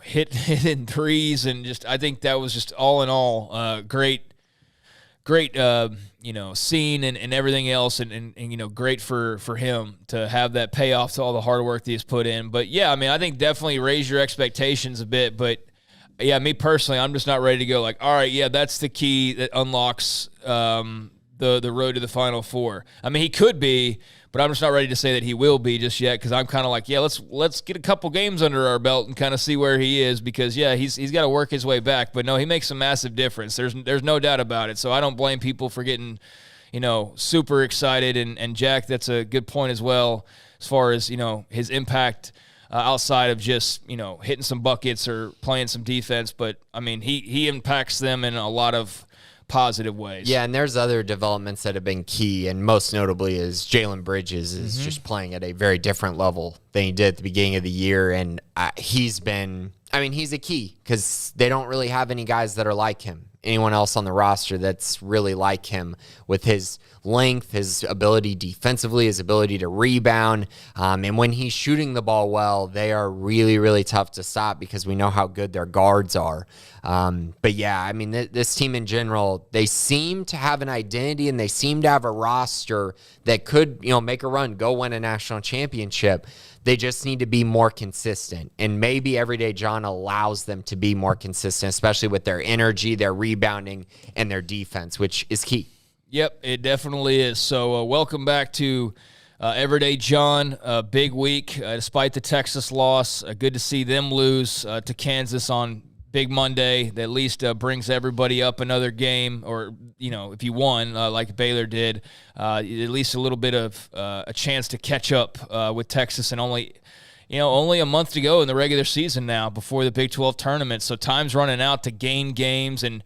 hit in threes, and just I think that was just all in all great scene and everything else, and great for him to have that payoff to all the hard work that he's put in. But yeah, I think definitely raise your expectations a bit, but. Yeah, me personally, I'm just not ready to go all right, yeah, that's the key that unlocks the road to the Final Four. He could be, but I'm just not ready to say that he will be just yet because I'm kind of like, yeah, let's get a couple games under our belt and kind of see where he is because, yeah, he's got to work his way back. But, no, he makes a massive difference. There's no doubt about it. So I don't blame people for getting, super excited. And Jack, that's a good point as well as far as, his impact outside of just, hitting some buckets or playing some defense. But, he impacts them in a lot of positive ways. Yeah, and there's other developments that have been key, and most notably is Jalen Bridges is just playing at a very different level than he did at the beginning of the year, and he's a key because they don't really have any guys that are like him. Anyone else on the roster that's really like him with his length, his ability defensively, his ability to rebound. And when he's shooting the ball well, they are really, really tough to stop because we know how good their guards are. But yeah, I mean, this team in general, they seem to have an identity and they seem to have a roster that could, make a run, go win a national championship. They just need to be more consistent. And maybe Everyday John allows them to be more consistent, especially with their energy, their rebounding, and their defense, which is key. Yep, it definitely is. So welcome back to Everyday John. Big week despite the Texas loss. Good to see them lose to Kansas on Big Monday. That at least brings everybody up another game, or if you won like Baylor did, at least a little bit of a chance to catch up with Texas, and only a month to go in the regular season now before the Big 12 tournament. So time's running out to gain games, and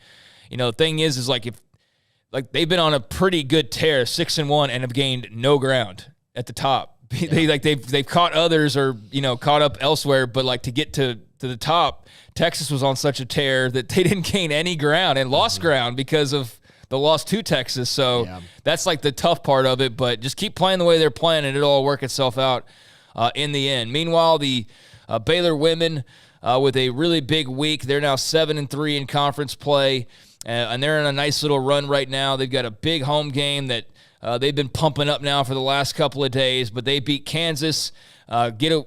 the thing is if they've been on a pretty good tear, 6-1, and have gained no ground at the top. Yeah. They've caught others or caught up elsewhere, but to get to the top, Texas was on such a tear that they didn't gain any ground and lost ground because of the loss to Texas. So that's the tough part of it, but just keep playing the way they're playing and it'll all work itself out in the end. Meanwhile, the Baylor women with a really big week, they're now 7-3 in conference play, and they're in a nice little run right now. They've got a big home game that they've been pumping up now for the last couple of days, but they beat Kansas, get a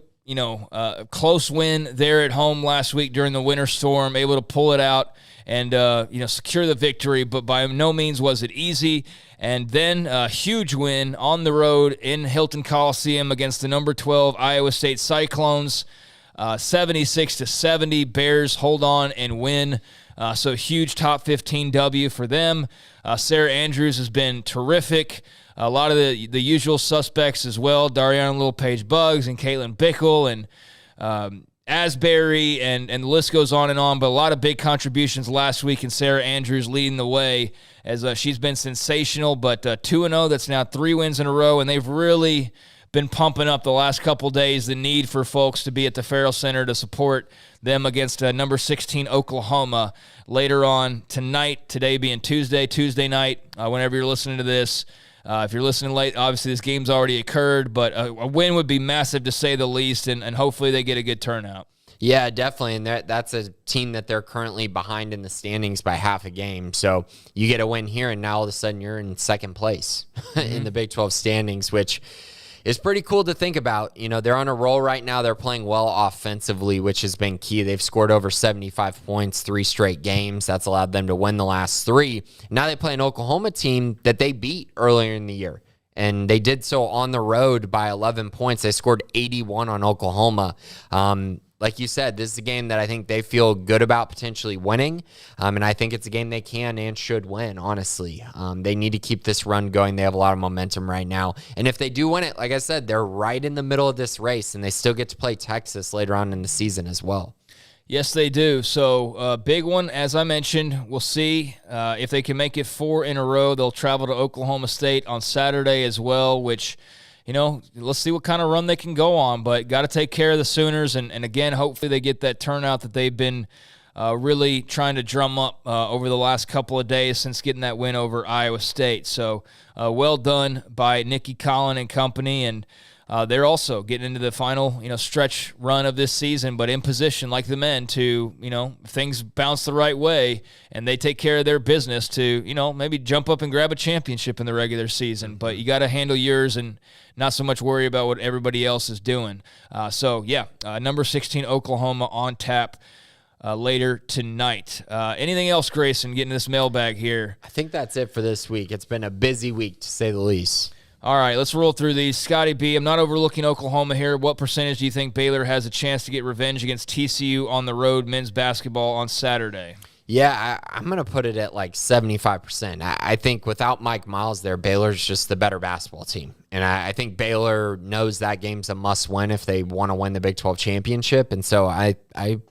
close win there at home last week during the winter storm, able to pull it out and, secure the victory, but by no means was it easy. And then a huge win on the road in Hilton Coliseum against the number 12 Iowa State Cyclones, 76-70. Bears hold on and win. So huge top 15 W for them. Sarah Andrews has been terrific. A lot of the usual suspects as well, Dariana Little-Page-Buggs and Caitlin Bickle and Asbury, and the list goes on and on, but a lot of big contributions last week, and Sarah Andrews leading the way as she's been sensational, but 2-0, that's now 3 wins in a row, and they've really been pumping up the last couple days the need for folks to be at the Farrell Center to support them against number 16 Oklahoma later on tonight, today being Tuesday night, whenever you're listening to this. If you're listening late, obviously this game's already occurred, but a win would be massive to say the least, and hopefully they get a good turnout. Yeah, definitely, and that's a team that they're currently behind in the standings by half a game. So you get a win here, and now all of a sudden you're in second place in the Big 12 standings, which is pretty cool to think about. They're on a roll right now. They're playing well offensively, which has been key. They've scored over 75 points 3 straight games. That's allowed them to win the last 3. Now they play an Oklahoma team that they beat earlier in the year, and they did so on the road by 11 points. They scored 81 on Oklahoma. Like you said, this is a game that I think they feel good about potentially winning, and I think it's a game they can and should win, honestly. They need to keep this run going. They have a lot of momentum right now, and if they do win it, like I said, they're right in the middle of this race, and they still get to play Texas later on in the season as well. Yes, they do. So big one, as I mentioned. We'll see if they can make it 4 in a row. They'll travel to Oklahoma State on Saturday as well, which – let's see what kind of run they can go on, but got to take care of the Sooners. And again, hopefully they get that turnout that they've been really trying to drum up over the last couple of days since getting that win over Iowa State. So well done by Nikki Collin and company. And they're also getting into the final, stretch run of this season, but in position like the men to, if things bounce the right way and they take care of their business to, maybe jump up and grab a championship in the regular season. But you got to handle yours and not so much worry about what everybody else is doing. Number 16 Oklahoma on tap later tonight. Anything else, Grayson, getting this mailbag here? I think that's it for this week. It's been a busy week, to say the least. All right, let's roll through these. Scotty B, I'm not overlooking Oklahoma here. What percentage do you think Baylor has a chance to get revenge against TCU on the road men's basketball on Saturday? Yeah, I'm going to put it at 75%. I think without Mike Miles there, Baylor's just the better basketball team. And I think Baylor knows that game's a must-win if they want to win the Big 12 championship. And so I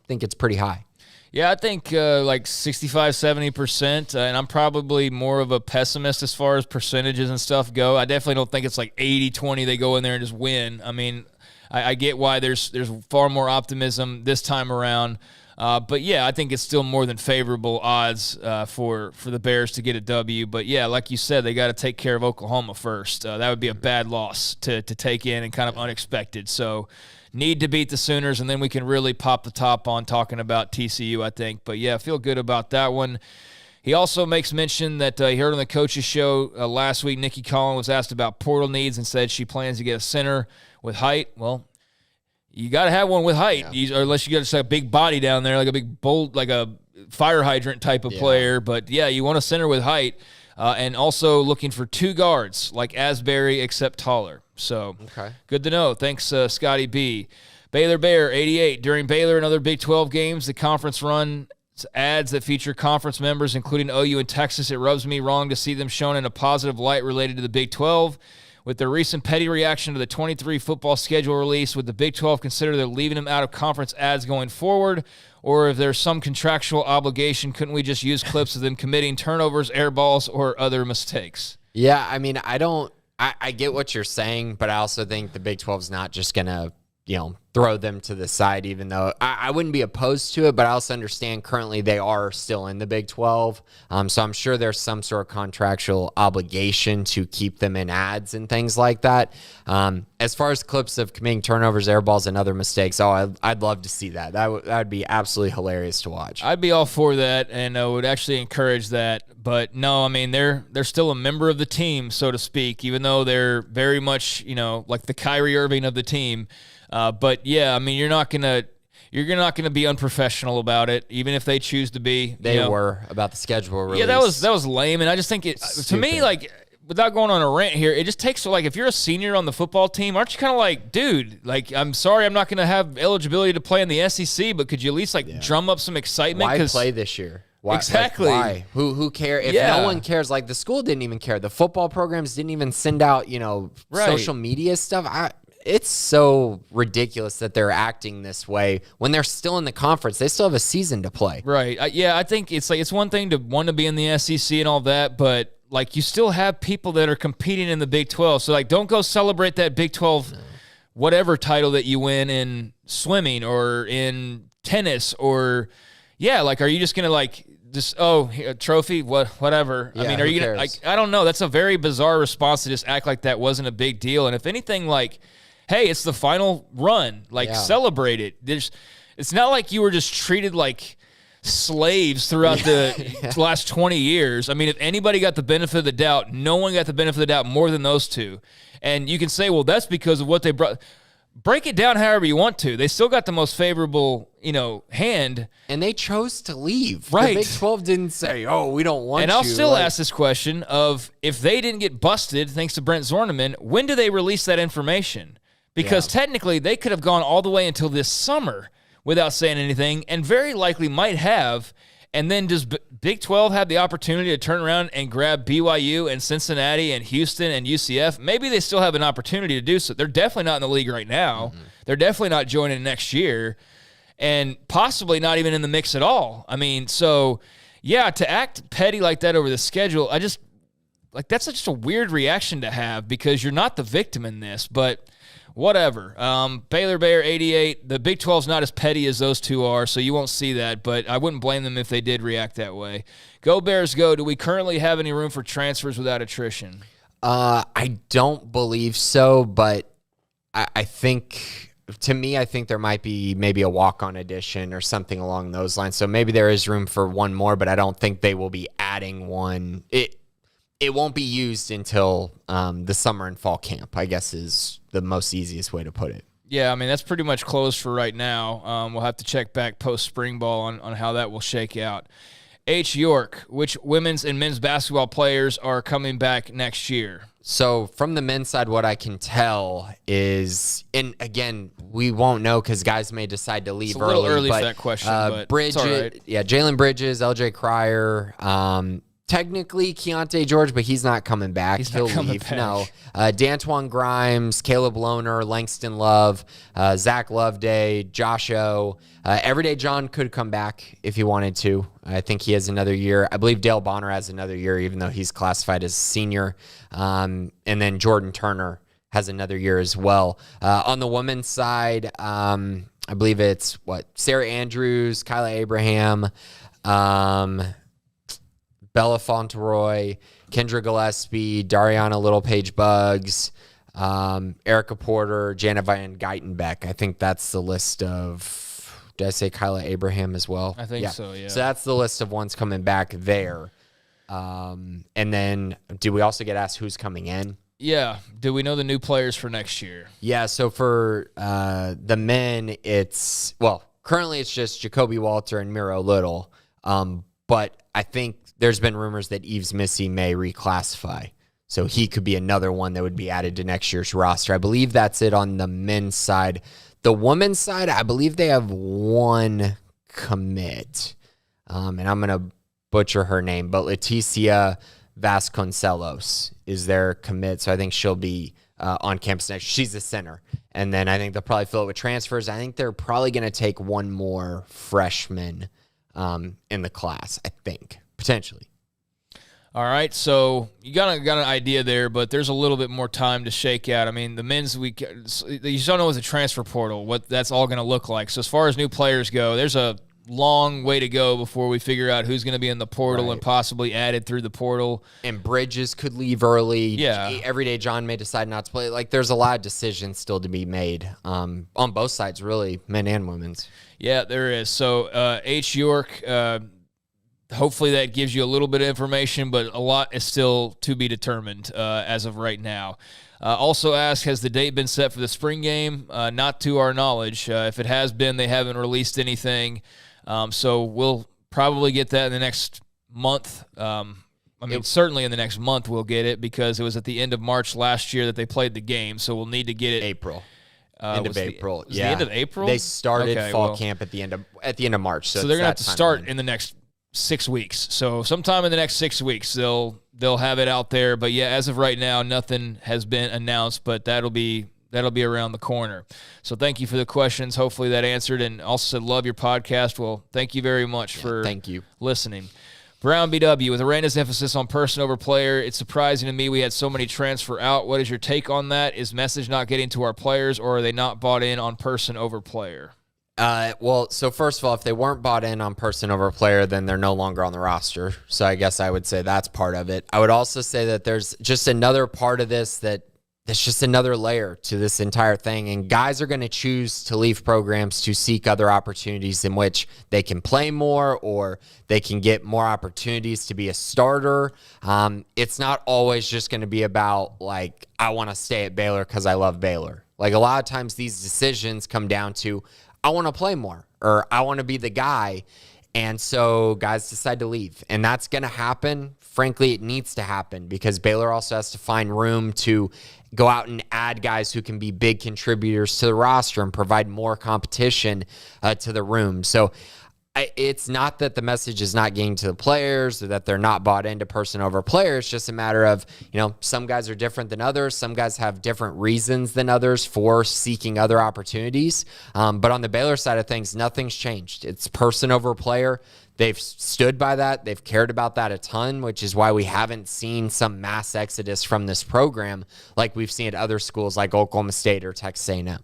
think it's pretty high. Yeah, I think like 65, 70%, and I'm probably more of a pessimist as far as percentages and stuff go. I definitely don't think it's like 80-20 they go in there and just win. I mean, I get why there's far more optimism this time around. But, yeah, I think it's still more than favorable odds for the Bears to get a W. But, yeah, like you said, they got to take care of Oklahoma first. That would be a bad loss to take in and kind of unexpected. So, need to beat the Sooners, and then we can really pop the top on talking about TCU, I think. But, yeah, feel good about that one. He also makes mention that he heard on the coach's show last week, Nikki Collin was asked about portal needs and said she plans to get a center with height. Well, you got to have one with height, or unless you got just a big body down there, like a big bolt, like a fire hydrant type of player. But, yeah, you want a center with height. And also looking for 2 guards like Asbury, except taller. So Good to know. Thanks, Scotty B. Baylor Bear, 88. During Baylor and other Big 12 games, the conference run ads that feature conference members, including OU and Texas. It rubs me wrong to see them shown in a positive light related to the Big 12. With the recent petty reaction to the 23 football schedule release, would the Big 12 consider they're leaving them out of conference ads going forward? Or if there's some contractual obligation, couldn't we just use clips of them committing turnovers, air balls, or other mistakes? Yeah, I mean, I get what you're saying, but I also think the Big 12 is not just going to, throw them to the side, even though I wouldn't be opposed to it, but I also understand currently they are still in the Big 12. So I'm sure there's some sort of contractual obligation to keep them in ads and things like that. As far as clips of committing turnovers, air balls, and other mistakes, I'd love to see that. That would be absolutely hilarious to watch. I'd be all for that, and I would actually encourage that. But no, I mean, they're still a member of the team, so to speak, even though they're very much, like the Kyrie Irving of the team. But yeah, I mean, you're not gonna be unprofessional about it, even if they choose to be. They were about the schedule release. Yeah, that was lame, and I just think to me, like, without going on a rant here, it just takes, like, if you're a senior on the football team, aren't you kind of like, dude, like, I'm sorry, I'm not gonna have eligibility to play in the SEC, but could you at least drum up some excitement? Why play this year? Why, exactly. Why? Who cares? If no one cares, like the school didn't even care. The football programs didn't even send out, social media stuff. It's so ridiculous that they're acting this way when they're still in the conference. They still have a season to play. Right. I think it's one thing to want to be in the SEC and all that, but like you still have people that are competing in the Big 12. So like don't go celebrate that Big 12 whatever title that you win in swimming or in tennis or are you just going to a trophy, whatever. Yeah, I mean, are you going to I don't know. That's a very bizarre response to just act like that wasn't a big deal. And if anything, like, hey, it's the final run. Celebrate it. It's not like you were just treated like slaves throughout the last 20 years. I mean, if anybody got the benefit of the doubt, no one got the benefit of the doubt more than those two. And you can say, well, that's because of what they brought. Break it down however you want to. They still got the most favorable, hand. And they chose to leave. Right. The Big 12 didn't say, we don't want you. And I'll still ask this question of if they didn't get busted, thanks to Brent Zorneman, when do they release that information? Because technically they could have gone all the way until this summer without saying anything and very likely might have. And then does Big 12 have the opportunity to turn around and grab BYU and Cincinnati and Houston and UCF? Maybe they still have an opportunity to do so. They're definitely not in the league right now. Mm-hmm. They're definitely not joining next year and possibly not even in the mix at all. I mean, to act petty like that over the schedule, that's just a weird reaction to have because you're not the victim in this, but whatever. Baylor Bear, 88. The Big 12's not as petty as those two are, so you won't see that, but I wouldn't blame them if they did react that way. Go Bears, go. Do we currently have any room for transfers without attrition? I don't believe so, but I think, to me, I think there might be maybe a walk-on addition or something along those lines. So maybe there is room for one more, but I don't think they will be adding one. It won't be used until the summer and fall camp, I guess is the most easiest way to put it. Yeah, I mean, that's pretty much closed for right now. We'll have to check back post-spring ball on how that will shake out. H. York, which women's and men's basketball players are coming back next year? So from the men's side, what I can tell is, and again, we won't know because guys may decide to leave early. It's a little early for that question, but Bridget, it's all right. Jalen Bridges, LJ Cryer, technically Keontae George, but he's not coming back. He'll leave. Back. No. D'Antoine Grimes, Caleb Lohner, Langston Love, Zach Loveday, Josh O. Everyday John could come back if he wanted to. I think he has another year. I believe Dale Bonner has another year, even though he's classified as senior. And then Jordan Turner has another year as well. On the women's side, I believe it's Sarah Andrews, Kyla Abraham, Bella Fauntleroy, Kendra Gillespie, Dariana Littlepage Buggs, Erica Porter, Jana Van Geitenbeck. I think that's the list of. Did I say Kyla Abraham as well? I think so, yeah. So that's the list of ones coming back there. And then, do we also get asked who's coming in? Yeah. Do we know the new players for next year? Yeah, so for the men, currently it's just Jacoby Walter and Miro Little. But I think there's been rumors that Yves Missy may reclassify. So he could be another one that would be added to next year's roster. I believe that's it on the men's side. The women's side, I believe they have one commit. And I'm going to butcher her name, but Leticia Vasconcelos is their commit. So I think she'll be on campus next. She's the center. And then I think they'll probably fill it with transfers. I think they're probably going to take one more freshman in the class, I think, potentially. All right, so you got an idea there, but there's a little bit more time to shake out. I mean, the men's you just don't know what the transfer portal, what that's all going to look like. So as far as new players go, there's a long way to go before we figure out who's going to be in the portal and possibly added through the portal. And Bridges could leave early. Yeah. Everyday John may decide not to play. Like, there's a lot of decisions still to be made on both sides, really, men and women's. Yeah, there is. So H. York, hopefully that gives you a little bit of information, but a lot is still to be determined as of right now. Also asked, has the date been set for the spring game? Not to our knowledge. If it has been, they haven't released anything. So we'll probably get that in the next month. Certainly in the next month we'll get it because it was at the end of March last year that they played the game, so we'll need to get it. April. End of April. The end of April? They started fall camp at the end of March. So they're going to have to start in the next 6 weeks. So sometime in the next 6 weeks, they'll have it out there. But yeah, as of right now, nothing has been announced, but that'll be around the corner. So thank you for the questions. Hopefully that answered. And also said, love your podcast. Well, thank you very much for listening. Brown BW, with Aranda's emphasis on person over player, it's surprising to me we had so many transfer out. What is your take on that? Is message not getting to our players, or are they not bought in on person over player? So first of all, if they weren't bought in on person over player, then they're no longer on the roster. So I guess I would say that's part of it. I would also say that there's just another part of this that's just another layer to this entire thing. And guys are going to choose to leave programs to seek other opportunities in which they can play more or they can get more opportunities to be a starter. It's not always just going to be about, like, I want to stay at Baylor because I love Baylor. Like, a lot of times these decisions come down to, I want to play more or I want to be the guy. And so guys decide to leave. And that's going to happen. Frankly, it needs to happen because Baylor also has to find room to go out and add guys who can be big contributors to the roster and provide more competition to the room. So it's not that the message is not getting to the players or that they're not bought into person over player. It's just a matter of, some guys are different than others. Some guys have different reasons than others for seeking other opportunities. But on the Baylor side of things, nothing's changed. It's person over player. They've stood by that. They've cared about that a ton, which is why we haven't seen some mass exodus from this program like we've seen at other schools like Oklahoma State or Texas A&M.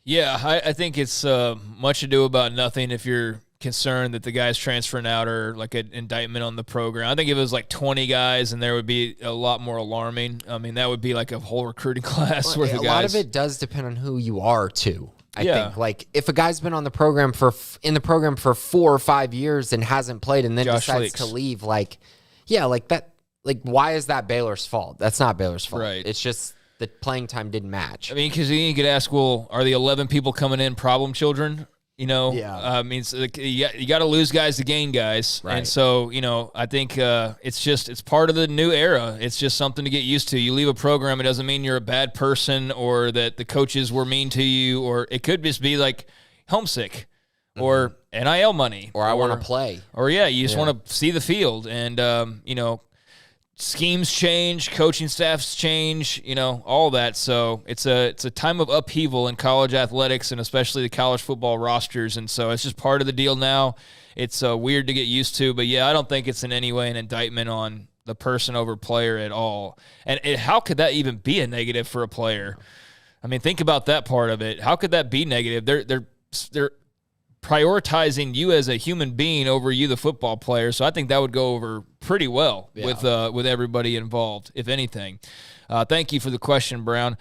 Yeah, I think it's much ado about nothing if you're concerned that the guys transferring out are like an indictment on the program. I think if it was like 20 guys, and there would be a lot more alarming. I mean, that would be like a whole recruiting class worth of guys. A lot of it does depend on who you are too. I think, like, if a guy's been on the program in the program for 4 or 5 years and hasn't played and then decides to leave, why is that Baylor's fault? That's not Baylor's fault. Right. It's just the playing time didn't match. I mean, because you could ask, well, are the 11 people coming in problem children? Yeah. I mean, so you got to lose guys to gain guys. Right. And so, I think it's part of the new era. It's just something to get used to. You leave a program, it doesn't mean you're a bad person or that the coaches were mean to you, or it could just be like homesick or NIL money. Or I want to play. Or, you just want to see the field. And, schemes change, coaching staffs change, all that. So it's a time of upheaval in college athletics and especially the college football rosters. And so it's just part of the deal now. It's weird to get used to. But, I don't think it's in any way an indictment on the person over player at all. And how could that even be a negative for a player? I mean, think about that part of it. How could that be negative? They're prioritizing you as a human being over you, the football player. So I think that would go over pretty well with everybody involved, if anything. Thank you for the question, Brown.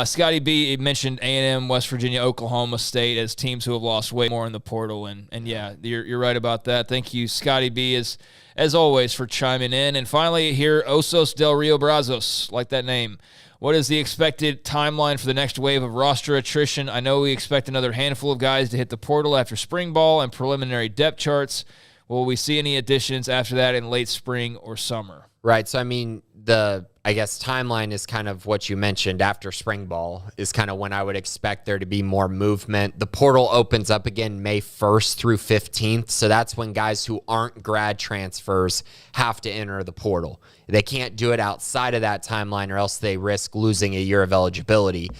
Scotty B mentioned A&M, West Virginia, Oklahoma State as teams who have lost way more in the portal. And you're right about that. Thank you, Scotty B, as always, for chiming in. And finally, here, Osos del Rio Brazos, like that name. What is the expected timeline for the next wave of roster attrition? I know we expect another handful of guys to hit the portal after spring ball and preliminary depth charts. Will we see any additions after that in late spring or summer? Right. So, I mean, timeline is kind of what you mentioned after spring ball is kind of when I would expect there to be more movement. The portal opens up again May 1st through 15th. So that's when guys who aren't grad transfers have to enter the portal. They can't do it outside of that timeline or else they risk losing a year of eligibility.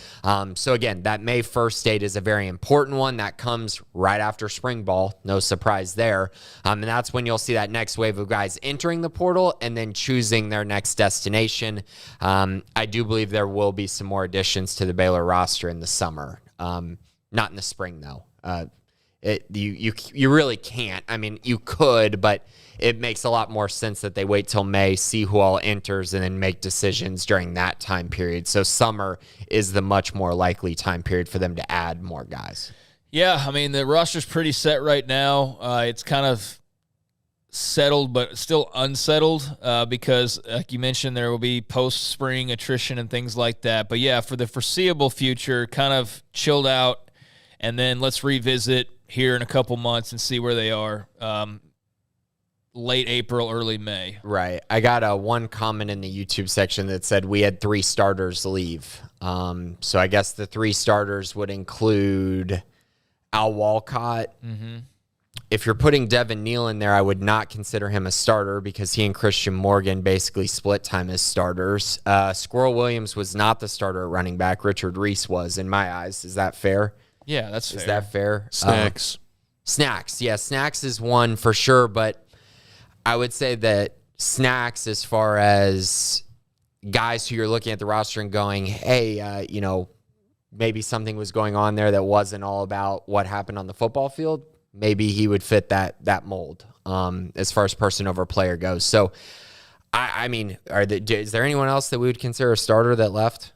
So again, that May 1st date is a very important one. That comes right after spring ball. No surprise there. And that's when you'll see that next wave of guys entering the portal and then choosing their next destination. I do believe there will be some more additions to the Baylor roster in the summer. Not in the spring, though. You really can't. I mean, you could, but it makes a lot more sense that they wait till May, see who all enters, and then make decisions during that time period. So summer is the much more likely time period for them to add more guys. Yeah, I mean, the roster's pretty set right now. It's kind of settled, but still unsettled because, like you mentioned, there will be post-spring attrition and things like that. But, for the foreseeable future, kind of chilled out, and then let's revisit here in a couple months and see where they are. Late April, early May. Right. I got one comment in the YouTube section that said we had 3 starters leave. So I guess the 3 starters would include Al Walcott. Mm-hmm. If you're putting Devin Neal in there, I would not consider him a starter because he and Christian Morgan basically split time as starters. Squirrel Williams was not the starter at running back. Richard Reese was, in my eyes. Is that fair? Yeah, that's fair. Is that fair? Snacks. Snacks. Yeah, Snacks is one for sure, but I would say that Snacks, as far as guys who you're looking at the roster and going, hey, maybe something was going on there that wasn't all about what happened on the football field, maybe he would fit that mold as far as person over player goes. So, I mean, is there anyone else that we would consider a starter that left?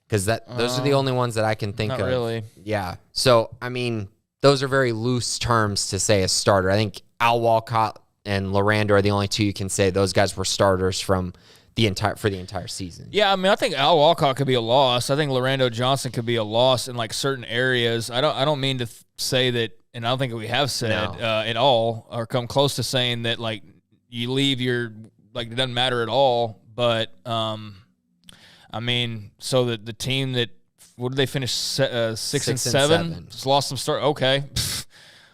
Because those are the only ones that I can think of. Not really. Yeah. So, I mean, those are very loose terms to say a starter. I think Al Walcott and Lorando are the only 2 you can say those guys were starters for the entire season. Yeah, I mean, I think Al Walcott could be a loss. I think Lorando Johnson could be a loss in like certain areas. I don't mean to say that, and I don't think we have said at all or come close to saying that like you leave your like it doesn't matter at all. But I mean, so that the team that what did they finish 6 and 7? Just lost some start. Okay,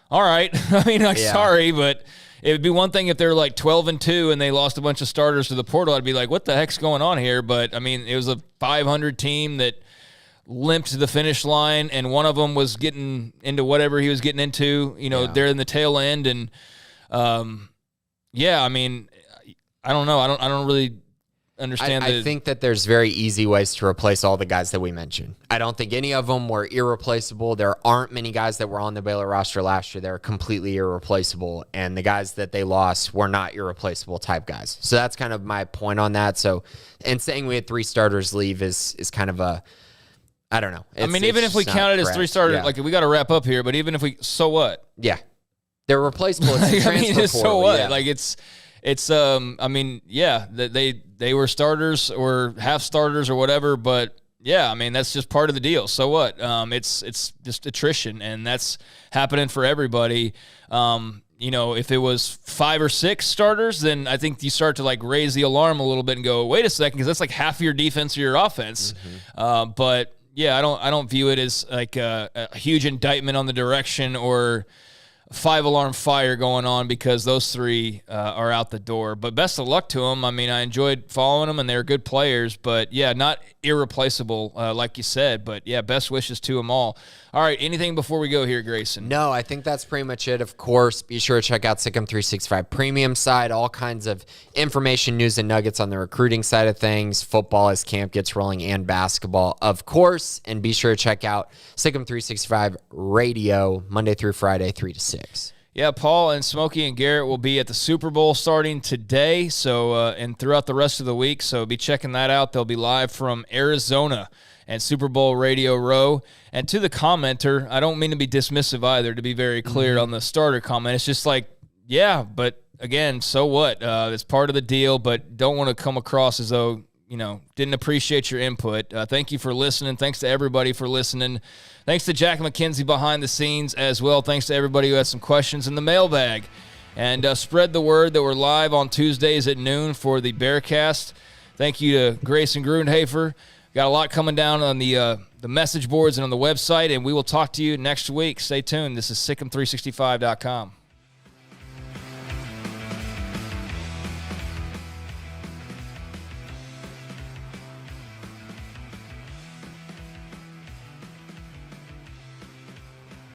all right. I mean, sorry, but. It would be one thing if they were like 12-2 and they lost a bunch of starters to the portal. I'd be like, what the heck's going on here? But, I mean, it was a 500 team that limped to the finish line, and one of them was getting into whatever he was getting into, there in the tail end. And, I mean, I don't know. I don't really understand I think that there's very easy ways to replace all the guys that we mentioned. I don't think any of them were irreplaceable. There aren't many guys that were on the Baylor roster last year that are completely irreplaceable, and the guys that they lost were not irreplaceable type guys. So that's kind of my point on that. So, and saying we had 3 starters leave is kind of a, I don't know. I mean, even if we counted as 3 starters, like we got to wrap up here, but even if so what? Yeah. They're replaceable. It's transfer portal. So what? Yeah. Like it's I mean, they were starters or half starters or whatever, but yeah, I mean, that's just part of the deal. So what? It's just attrition, and that's happening for everybody. If it was 5 or 6 starters, then I think you start to like raise the alarm a little bit and go, wait a second, because that's like half of your defense or your offense. Mm-hmm. But yeah, I don't view it as like a huge indictment on the direction or 5-alarm fire going on because those three are out the door. But best of luck to them. I mean, I enjoyed following them, and they're good players. But, yeah, not irreplaceable, like you said. But, yeah, best wishes to them all. All right, anything before we go here, Grayson? No, I think that's pretty much it. Of course, be sure to check out Sic'Em 365 Premium side, all kinds of information, news, and nuggets on the recruiting side of things, football as camp gets rolling, and basketball, of course. And be sure to check out Sic'Em 365 Radio, Monday through Friday, 3 to 6. Yeah, Paul and Smokey and Garrett will be at the Super Bowl starting today, and throughout the rest of the week. So be checking that out. They'll be live from Arizona and Super Bowl Radio Row. And to the commenter, I don't mean to be dismissive either, to be very clear on the starter comment. It's just like, yeah, but again, so what? It's part of the deal, but don't want to come across as though, didn't appreciate your input. Thank you for listening. Thanks to everybody for listening. Thanks to Jack McKenzie behind the scenes as well. Thanks to everybody who had some questions in the mailbag. And spread the word that we're live on Tuesdays at noon for the Bearcast. Thank you to Grayson Grundhafer. Got a lot coming down on the message boards and on the website, and we will talk to you next week. Stay tuned. This is Sic'Em365.com.